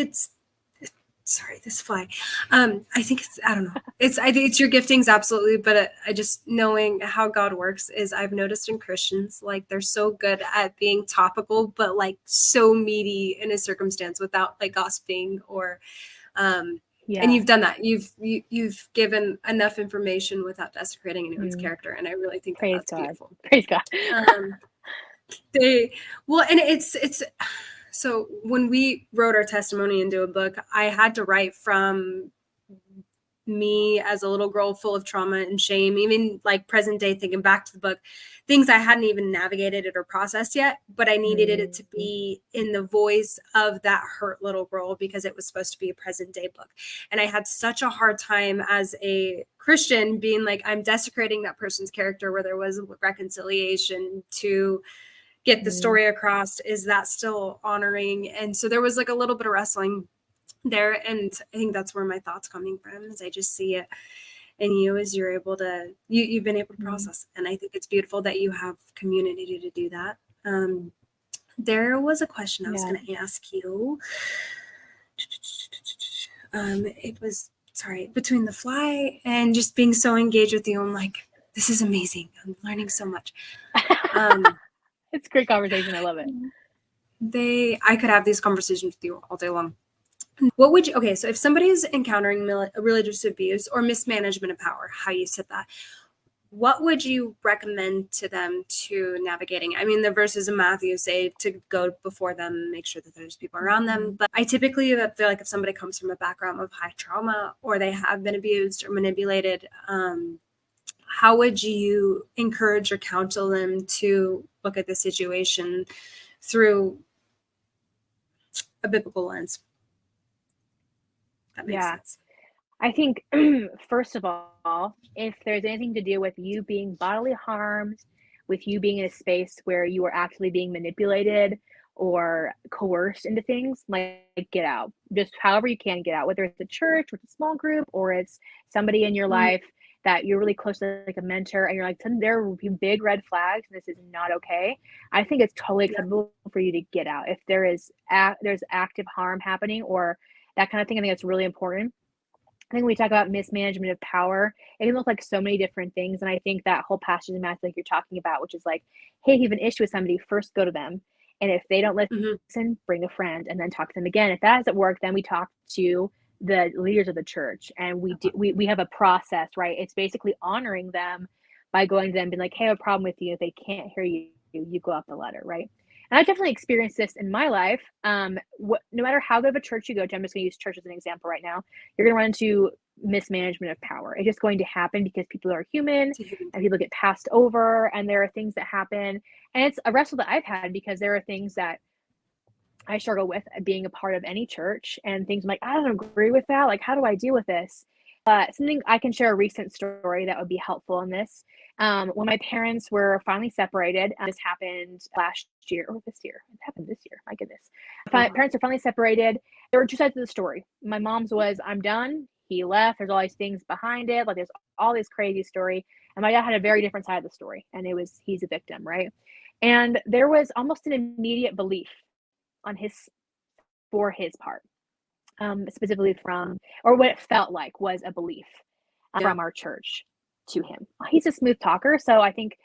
S1: sorry, this fly. I think I don't know. I think it's your giftings. Absolutely. But I just knowing how God works is I've noticed in Christians, like they're so good at being topical, but like so meaty in a circumstance without like gossiping or, and you've done that. You've given enough information without desecrating anyone's character, and I really think that's beautiful.
S2: Praise God.
S1: And it's so when we wrote our testimony into a book, I had to write from me as a little girl full of trauma and shame, even like present day, thinking back to the book, things I hadn't even navigated it or processed yet, but I needed it to be in the voice of that hurt little girl because it was supposed to be a present day book. And I had such a hard time as a Christian being like, I'm desecrating that person's character where there was reconciliation to get the story across. Is that still honoring? And so there was like a little bit of wrestling there. And I think that's where my thoughts coming from is I just see it in you as you're able to, you've been able to process. And I think it's beautiful that you have community to do that. There was a question I was going to ask you. It was, sorry, between the fly and just being so engaged with you. I'm like, this is amazing. I'm learning so much.
S2: It's a great conversation. I love it.
S1: I could have these conversations with you all day long. What would you, okay, so if somebody is encountering religious abuse or mismanagement of power, how you said that, what would you recommend to them to navigating? I mean, the verses in Matthew say to go before them, make sure that there's people around them. But I typically feel like if somebody comes from a background of high trauma or they have been abused or manipulated, how would you encourage or counsel them to look at the situation through a biblical lens? That makes sense.
S2: I think, first of all, if there's anything to do with you being bodily harmed, with you being in a space where you are actually being manipulated or coerced into things, like get out. Just however you can get out, whether it's a church, or it's a small group, or it's somebody in your life that you're really close to, like a mentor, and you're like, there will be big red flags. This is not okay. I think it's totally acceptable for you to get out. If there's active harm happening or that kind of thing, I think it's really important. I think when we talk about mismanagement of power, it can look like so many different things. And I think that whole passage in Matthew, like you're talking about, which is like, hey, if you have an issue with somebody, first go to them. And if they don't listen, bring a friend and then talk to them again. If that doesn't work, then we talk to the leaders of the church. And we have a process, right? It's basically honoring them by going to them and being like, hey, I have a problem with you. If they can't hear you, you go out the letter, right? And I've definitely experienced this in my life. No matter how good of a church you go to, I'm just going to use church as an example right now. You're going to run into mismanagement of power. It's just going to happen because people are human and people get passed over, and there are things that happen. And it's a wrestle that I've had because there are things that I struggle with being a part of any church, and things I'm like, I don't agree with that. Like, how do I deal with this? Something I can share, a recent story that would be helpful in this. When my parents were finally separated, this happened last year or this year. It happened this year. My goodness. Parents are finally separated. There were two sides of the story. My mom's was, I'm done. He left. There's all these things behind it. Like, there's all this crazy story. And my dad had a very different side of the story. And it was, he's a victim, right? And there was almost an immediate belief on for his part, specifically from, or what it felt like was a belief from our church to him. He's a smooth talker, so I think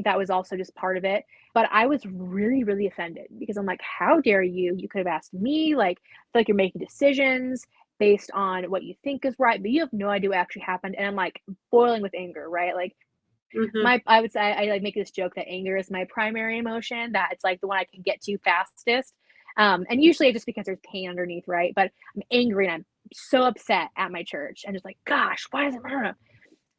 S2: that was also just part of it. But I was really, really offended because I'm like, how dare you? You could have asked me. Like, I feel like you're making decisions based on what you think is right, but you have no idea what actually happened. And I'm like boiling with anger, right? Like, I would say, I like make this joke that anger is my primary emotion, that it's like the one I can get to fastest. And usually it's just because there's pain underneath, right? But I'm angry and I'm so upset at my church and just like, gosh, why is it?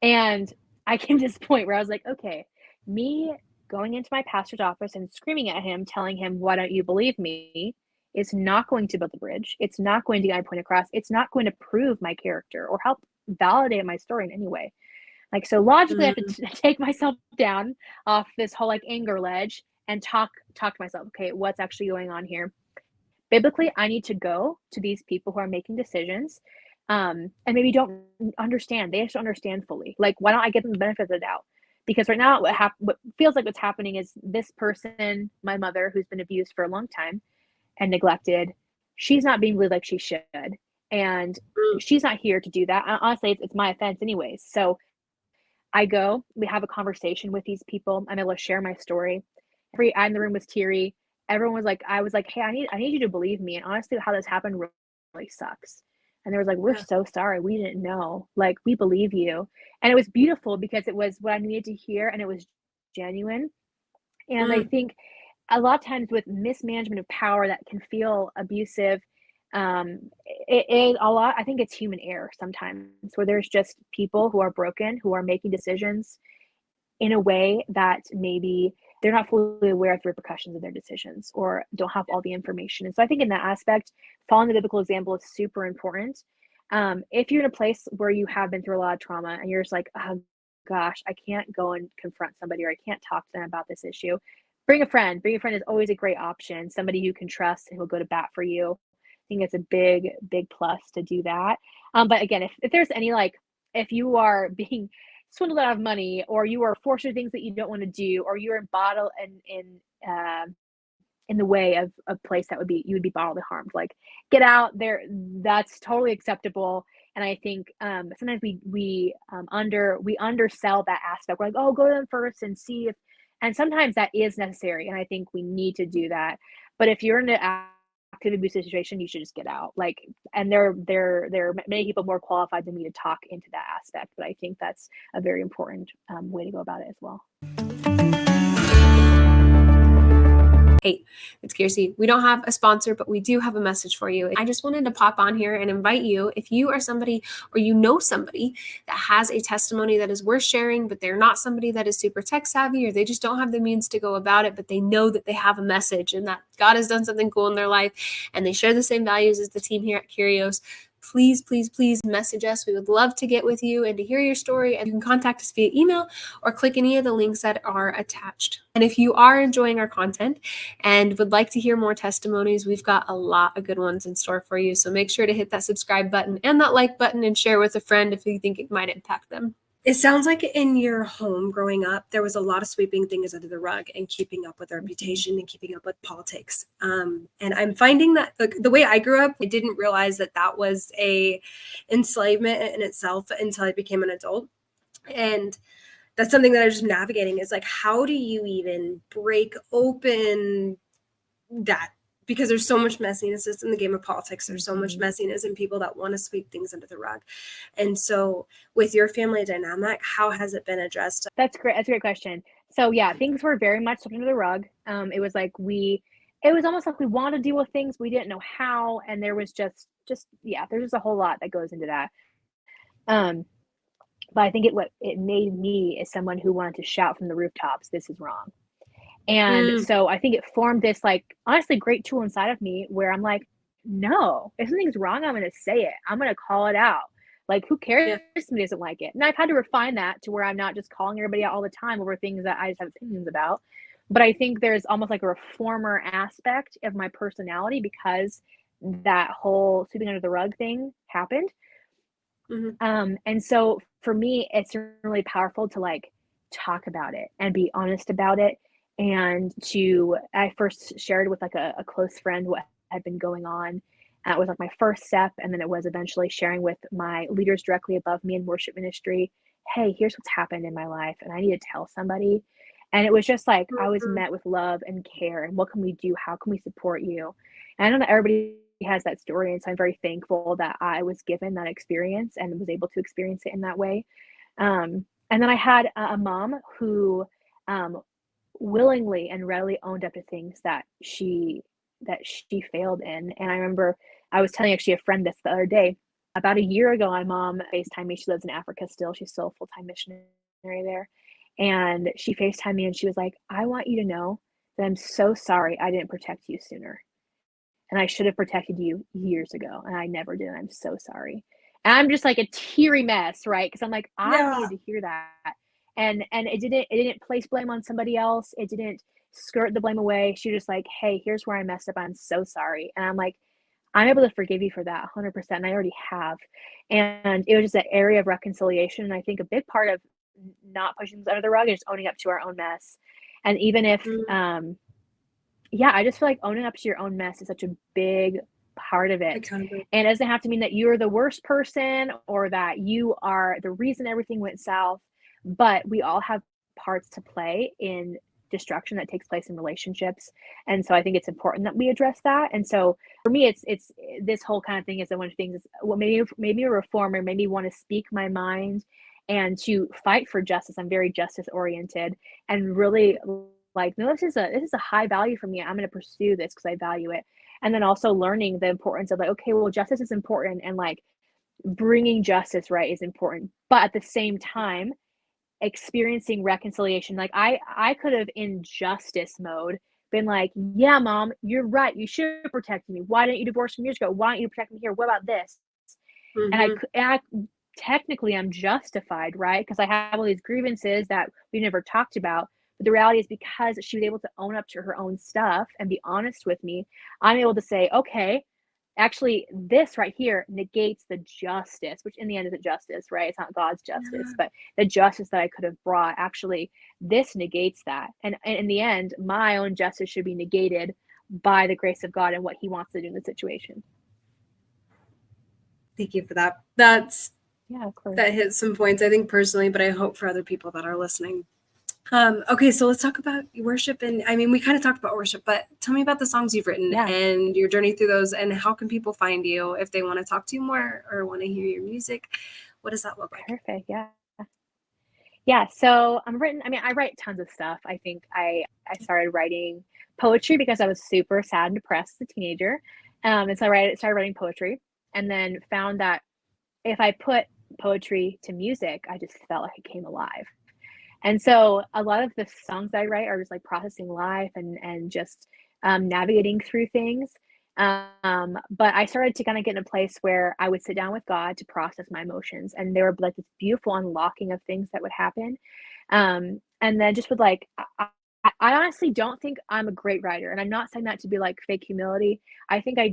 S2: And I came to this point where I was like, okay, me going into my pastor's office and screaming at him, telling him, why don't you believe me, is not going to build the bridge. It's not going to get my point across. It's not going to prove my character or help validate my story in any way. Like, so logically, I have to take myself down off this whole like anger ledge and talk to myself. Okay, what's actually going on here? Biblically, I need to go to these people who are making decisions, and maybe don't understand. They just don't understand fully. Like, why don't I give them the benefit of the doubt? Because right now, what feels like what's happening is this person, my mother, who's been abused for a long time and neglected, she's not being believed like she should, and she's not here to do that. Honestly, it's my offense, anyways. So I go, we have a conversation with these people. I'm able to share my story. I in the room was teary. Everyone was like, I was like, hey, I need you to believe me. And honestly, how this happened really sucks. And they was like, we're so sorry. We didn't know. Like, we believe you. And it was beautiful because it was what I needed to hear, and it was genuine. And I think a lot of times with mismanagement of power that can feel abusive, it is a lot. I think it's human error sometimes, where there's just people who are broken, who are making decisions in a way that maybe they're not fully aware of the repercussions of their decisions or don't have all the information. And so I think in that aspect, following the biblical example is super important. If you're in a place where you have been through a lot of trauma and you're just like, oh gosh, I can't go and confront somebody, or I can't talk to them about this issue, bring a friend. Bring a friend is always a great option. Somebody you can trust and who'll go to bat for you. I think it's a big, big plus to do that. But again, if there's any, like, if you are being swindled out of money, or you are forced to do things that you don't want to do, or you're in the way of a place that you would be bodily harmed, like, get out there. That's totally acceptable. And I think sometimes we undersell that aspect. We're like, oh, go to them first and see if, and sometimes that is necessary. And I think we need to do that. But if you're in an abusive situation, you should just get out. Like, and there are many people more qualified than me to talk into that aspect, but I think that's a very important way to go about it as well.
S1: Hey, it's Kearsy. We don't have a sponsor, but we do have a message for you. I just wanted to pop on here and invite you, if you are somebody or you know somebody that has a testimony that is worth sharing, but they're not somebody that is super tech savvy, or they just don't have the means to go about it, but they know that they have a message and that God has done something cool in their life and they share the same values as the team here at Curios, please, please, please message us. We would love to get with you and to hear your story. And you can contact us via email or click any of the links that are attached. And if you are enjoying our content and would like to hear more testimonies, we've got a lot of good ones in store for you. So make sure to hit that subscribe button and that like button and share with a friend if you think it might impact them. It sounds like in your home growing up, there was a lot of sweeping things under the rug and keeping up with a reputation and keeping up with politics. And I'm finding that the way I grew up, I didn't realize that that was a enslavement in itself until I became an adult. And that's something that I'm just navigating, is like, how do you even break open that? Because there's so much messiness just in the game of politics. There's so much messiness in people that want to sweep things under the rug. And so with your family dynamic, how has it been addressed?
S2: That's great. That's a great question. So yeah, things were very much swept under the rug. It was like it was almost like we wanted to deal with things, we didn't know how, and there was just yeah, there's just a whole lot that goes into that. But I think what it made me is someone who wanted to shout from the rooftops, "This is wrong." And so I think it formed this, like, honestly great tool inside of me where I'm like, no, if something's wrong, I'm going to say it. I'm going to call it out. Like, who cares if somebody doesn't like it? And I've had to refine that to where I'm not just calling everybody out all the time over things that I just have opinions about. But I think there's almost like a reformer aspect of my personality because that whole sweeping under the rug thing happened. And so for me, it's really powerful to like talk about it and be honest about it. And I first shared with like a close friend what had been going on. It was like my first step. And then it was eventually sharing with my leaders directly above me in worship ministry. Hey, here's what's happened in my life. And I need to tell somebody. And it was just like, I was met with love and care. And what can we do? How can we support you? And I know that everybody has that story. And so I'm very thankful that I was given that experience and was able to experience it in that way. And then I had a mom who willingly and readily owned up to things that she failed in. And I remember I was telling actually a friend this the other day. About a year ago, my mom FaceTimed me. She lives in Africa still. She's still a full-time missionary there. And she FaceTimed me and she was like, I want you to know that I'm so sorry I didn't protect you sooner. And I should have protected you years ago. And I never did. I'm so sorry. And I'm just like a teary mess, right? Because I'm like, I needed to hear that. And it didn't place blame on somebody else. It didn't skirt the blame away. She was just like, hey, here's where I messed up. I'm so sorry. And I'm like, I'm able to forgive you for that 100%. And I already have. And it was just that area of reconciliation. And I think a big part of not pushing things under the rug is owning up to our own mess. And even if, yeah, I just feel like owning up to your own mess is such a big part of it. And it doesn't have to mean that you're the worst person or that you are the reason everything went south, but we all have parts to play in destruction that takes place in relationships. And so I think it's important that we address that. And so for me, it's this whole kind of thing is that one of the things is what made me a reformer, made me want to speak my mind and to fight for justice. I'm very justice oriented and really like, no, this is a high value for me. I'm going to pursue this because I value it. And then also learning the importance of like, okay, well, justice is important. And like bringing justice, right, is important. But at the same time, experiencing reconciliation. Like I could have in justice mode been like, yeah, mom, you're right. You should have protected me. Why didn't you divorce me years ago? Why don't you protect me here? What about this? And I technically I'm justified, right? Because I have all these grievances that we never talked about. But the reality is because she was able to own up to her own stuff and be honest with me, I'm able to say, okay, actually this right here negates the justice, which in the end isn't justice, right? It's not God's justice, but the justice that I could have brought, actually this negates that. And in the end, my own justice should be negated by the grace of God and what he wants to do in the situation.
S1: Thank you for that.
S2: Yeah, of course.
S1: That hits some points, I think personally, but I hope for other people that are listening. Okay, so let's talk about worship. And I mean, we kind of talked about worship, but tell me about the songs you've written and your journey through those, and how can people find you if they want to talk to you more or want to hear your music? What does that look like?
S2: Perfect. Yeah. So I write tons of stuff. I think I started writing poetry because I was super sad and depressed as a teenager. And so started writing poetry, and then found that if I put poetry to music, I just felt like it came alive. And so a lot of the songs I write are just like processing life and just navigating through things. But I started to kind of get in a place where I would sit down with God to process my emotions, and there would be like this beautiful unlocking of things that would happen. And then just with like, I honestly don't think I'm a great writer, and I'm not saying that to be like fake humility. I think I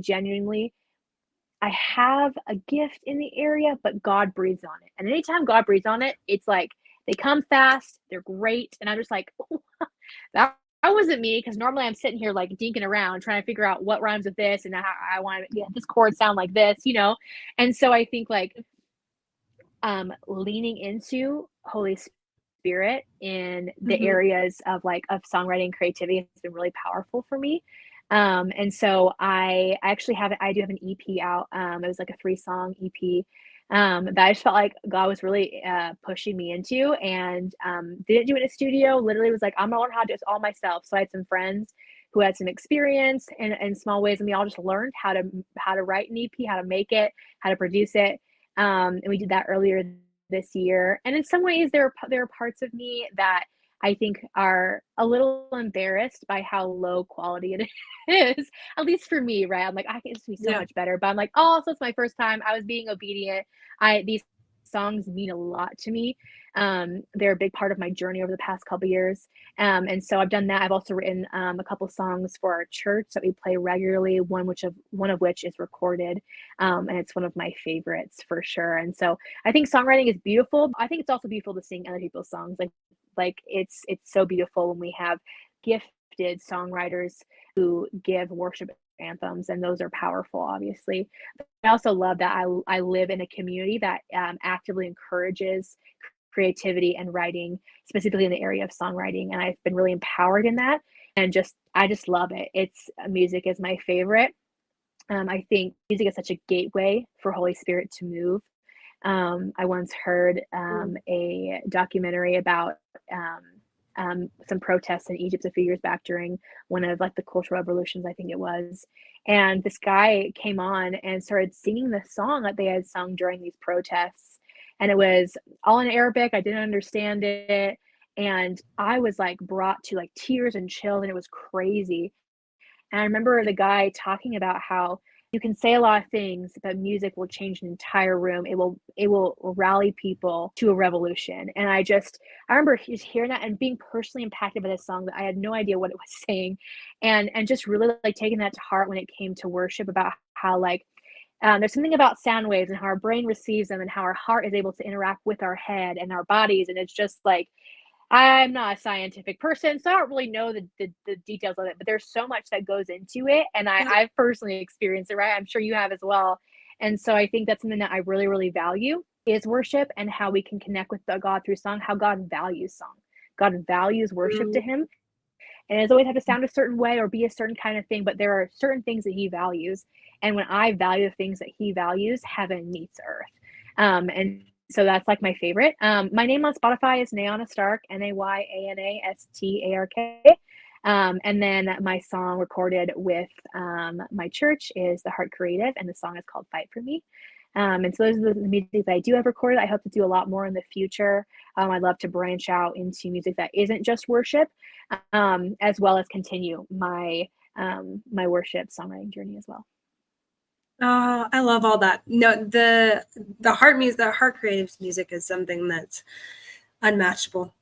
S2: have a gift in the area, but God breathes on it. And anytime God breathes on it, it's like they come fast, they're great. And I'm just like, oh, that wasn't me. Cause normally I'm sitting here like dinking around trying to figure out what rhymes with this and how I want to get this chord sound like this, you know? And so I think like leaning into Holy Spirit in the areas of of songwriting creativity has been really powerful for me. And so I do have an EP out. It was like a 3-song EP that I just felt like God was really pushing me into, and didn't do it in a studio. Literally was like, I'm gonna learn how to do this all myself. So I had some friends who had some experience in small ways, and we all just learned how to write an EP, how to make it, how to produce it. And we did that earlier this year. And in some ways, there are parts of me that I think are a little embarrassed by how low quality it is. At least for me, right? I'm like, I can just be so
S1: Yeah.
S2: much better. But I'm like, oh, so it's my first time. I was being obedient. I These songs mean a lot to me. They're a big part of my journey over the past couple years. And so I've done that. I've also written a couple songs for our church that we play regularly. One of which is recorded, and it's one of my favorites for sure. And so I think songwriting is beautiful. I think it's also beautiful to sing other people's songs. Like it's so beautiful when we have gifted songwriters who give worship anthems, and those are powerful, obviously. But I also love that I live in a community that actively encourages creativity and writing, specifically in the area of songwriting, and I've been really empowered in that. And I just love it. It's Music is my favorite. I think music is such a gateway for Holy Spirit to move. I once heard a documentary about some protests in Egypt a few years back during one of like the cultural revolutions, I think it was. And this guy came on and started singing the song that they had sung during these protests. And it was all in Arabic. I didn't understand it. And I was like brought to like tears and chills, and it was crazy. And I remember the guy talking about how you can say a lot of things, but music will change an entire room. It will rally people to a revolution. And I remember just hearing that and being personally impacted by this song that I had no idea what it was saying, and just really like taking that to heart when it came to worship, about how like there's something about sound waves and how our brain receives them and how our heart is able to interact with our head and our bodies. And it's just like, I'm not a scientific person, so I don't really know the details of it, but there's so much that goes into it, and
S1: Yeah.
S2: I've personally experienced it, right? I'm sure you have as well. And so I think that's something that I really, really value is worship, and how we can connect with the God through song, how God values song. God values worship to him, and it doesn't always have to sound a certain way or be a certain kind of thing, but there are certain things that he values. And when I value the things that he values, heaven meets earth. And so that's like my favorite. My name on Spotify is Nayana Stark, Nayana Stark. And then my song recorded with my church is The Heart Creative, and the song is called Fight for Me. And so those are the music that I do have recorded. I hope to do a lot more in the future. I'd love to branch out into music that isn't just worship, as well as continue my my worship songwriting journey as well.
S1: I love all that. No, the heart music, the heart creatives music is something that's unmatchable.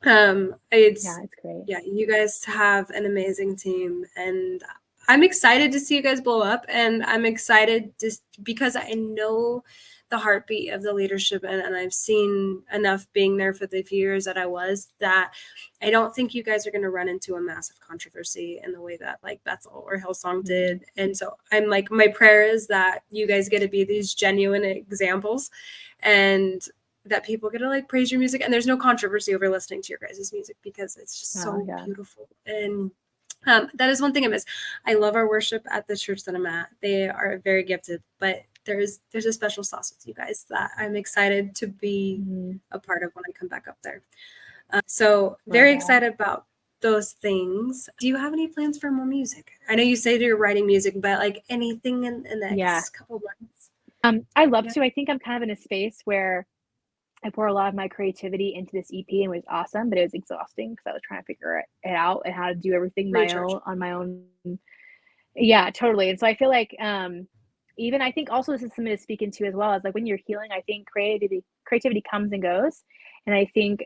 S1: It's
S2: great.
S1: Yeah, you guys have an amazing team, and I'm excited to see you guys blow up, and I'm excited just because I know the heartbeat of the leadership, and I've seen enough being there for the few years that I was, that I don't think you guys are going to run into a massive controversy in the way that like Bethel or Hillsong did. And so I'm like, my prayer is that you guys get to be these genuine examples, and that people get to like praise your music, and there's no controversy over listening to your guys' music because it's just so beautiful. And that is one thing I miss. I love our worship at the church that I'm at. They are very gifted, but there's a special sauce with you guys that I'm excited to be a part of when I come back up there. So very excited about those things. Do you have any plans for more music? I know you say you're writing music, but like anything in the next couple of months?
S2: I love to. I think I'm kind of in a space where I pour a lot of my creativity into this EP, and it was awesome, but it was exhausting because I was trying to figure it out and how to do everything on my own. Yeah, totally. And so I feel like even I think also this is something to speak into as well, as like when you're healing, I think creativity comes and goes. And I think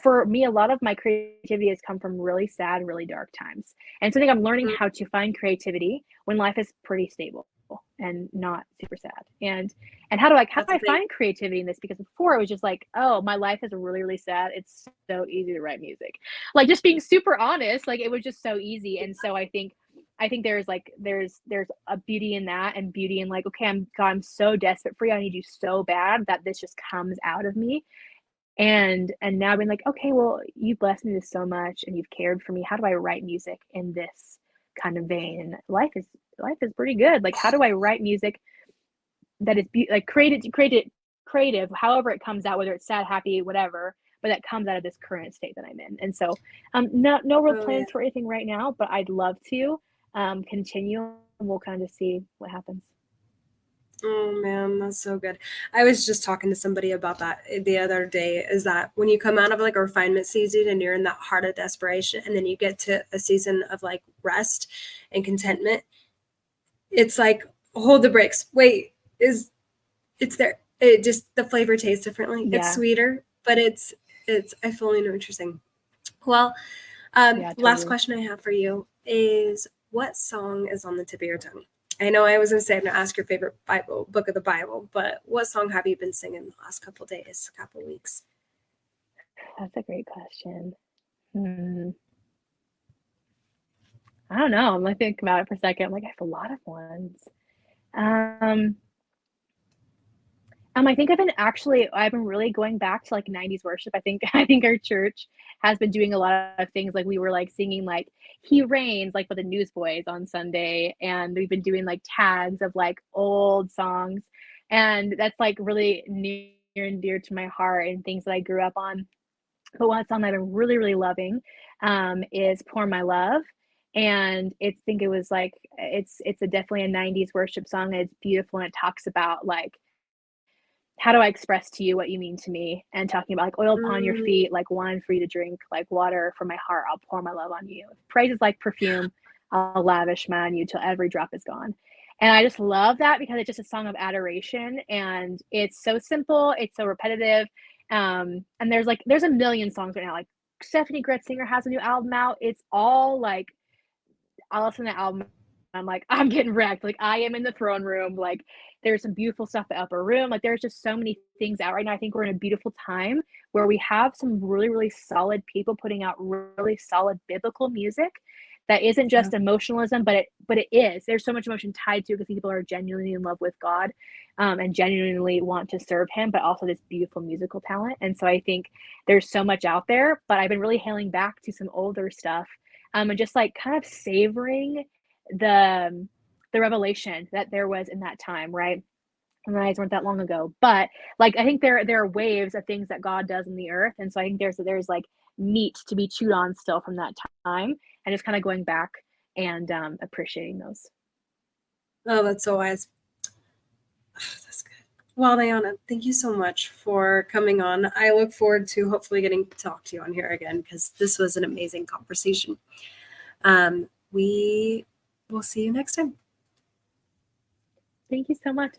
S2: for me, a lot of my creativity has come from really sad, really dark times. And so I think I'm learning how to find creativity when life is pretty stable and not super sad. And how do I find creativity in this? Because before it was just like, oh, my life is really, really sad. It's so easy to write music. Like just being super honest, like it was just so easy. And so I think there's a beauty in that, and beauty in like, okay, I'm so desperate for you. I need you so bad that this just comes out of me. And now I've been like, okay, well, you blessed me with so much and you've cared for me. How do I write music in this kind of vein? And life is pretty good. Like, how do I write music that is creative, however it comes out, whether it's sad, happy, whatever, but that comes out of this current state that I'm in. And so no real plans for anything right now, but I'd love to continue, and we'll kind of see what happens.
S1: Oh man, that's so good. I was just talking to somebody about that the other day, is that when you come out of like a refinement season and you're in that heart of desperation, and then you get to a season of like rest and contentment, it's like, hold the brakes. Wait, it's there. It just, the flavor tastes differently. Yeah. It's sweeter, but it's I fully know what you're saying. Well, totally. Last question I have for you is, what song is on the tip of your tongue? I know I was going to say I'm going to ask your favorite book of the Bible, but what song have you been singing the last couple of days, couple of weeks?
S2: That's a great question. I don't know. I'm like thinking about it for a second. I'm like, I have a lot of ones. I think I've been really going back to like 90s worship. I think our church has been doing a lot of things. Like we were like singing like He Reigns, like with the Newsboys on Sunday. And we've been doing like tags of like old songs. And that's like really near and dear to my heart and things that I grew up on. But one song that I'm really, really loving is Pour My Love. And it's definitely a 90s worship song. And it's beautiful. And it talks about like, how do I express to you what you mean to me? And talking about like oil upon your feet, like wine for you to drink, like water for my heart, I'll pour my love on you. Praise is like perfume, I'll lavish mine on you till every drop is gone. And I just love that because it's just a song of adoration, and it's so simple, it's so repetitive. And there's a million songs right now. Like Stephanie Gretzinger has a new album out. It's all like, I'll listen to the album, I'm like, I'm getting wrecked. Like I am in the throne room. Like there's some beautiful stuff in the upper room. Like there's just so many things out right now. I think we're in a beautiful time where we have some really, really solid people putting out really solid biblical music that isn't just emotionalism, but it is. There's so much emotion tied to it because people are genuinely in love with God and genuinely want to serve him, but also this beautiful musical talent. And so I think there's so much out there, but I've been really hailing back to some older stuff and just like kind of savoring the revelation that there was in that time, right? And my eyes weren't that long ago, but like I think there are waves of things that God does in the earth, and so I think there's like meat to be chewed on still from that time, and just kind of going back and appreciating those.
S1: Oh, that's so wise. Oh, that's good. Well, Nayana, thank you so much for coming on. I look forward to hopefully getting to talk to you on here again because this was an amazing conversation. We will see you next time.
S2: Thank you so much.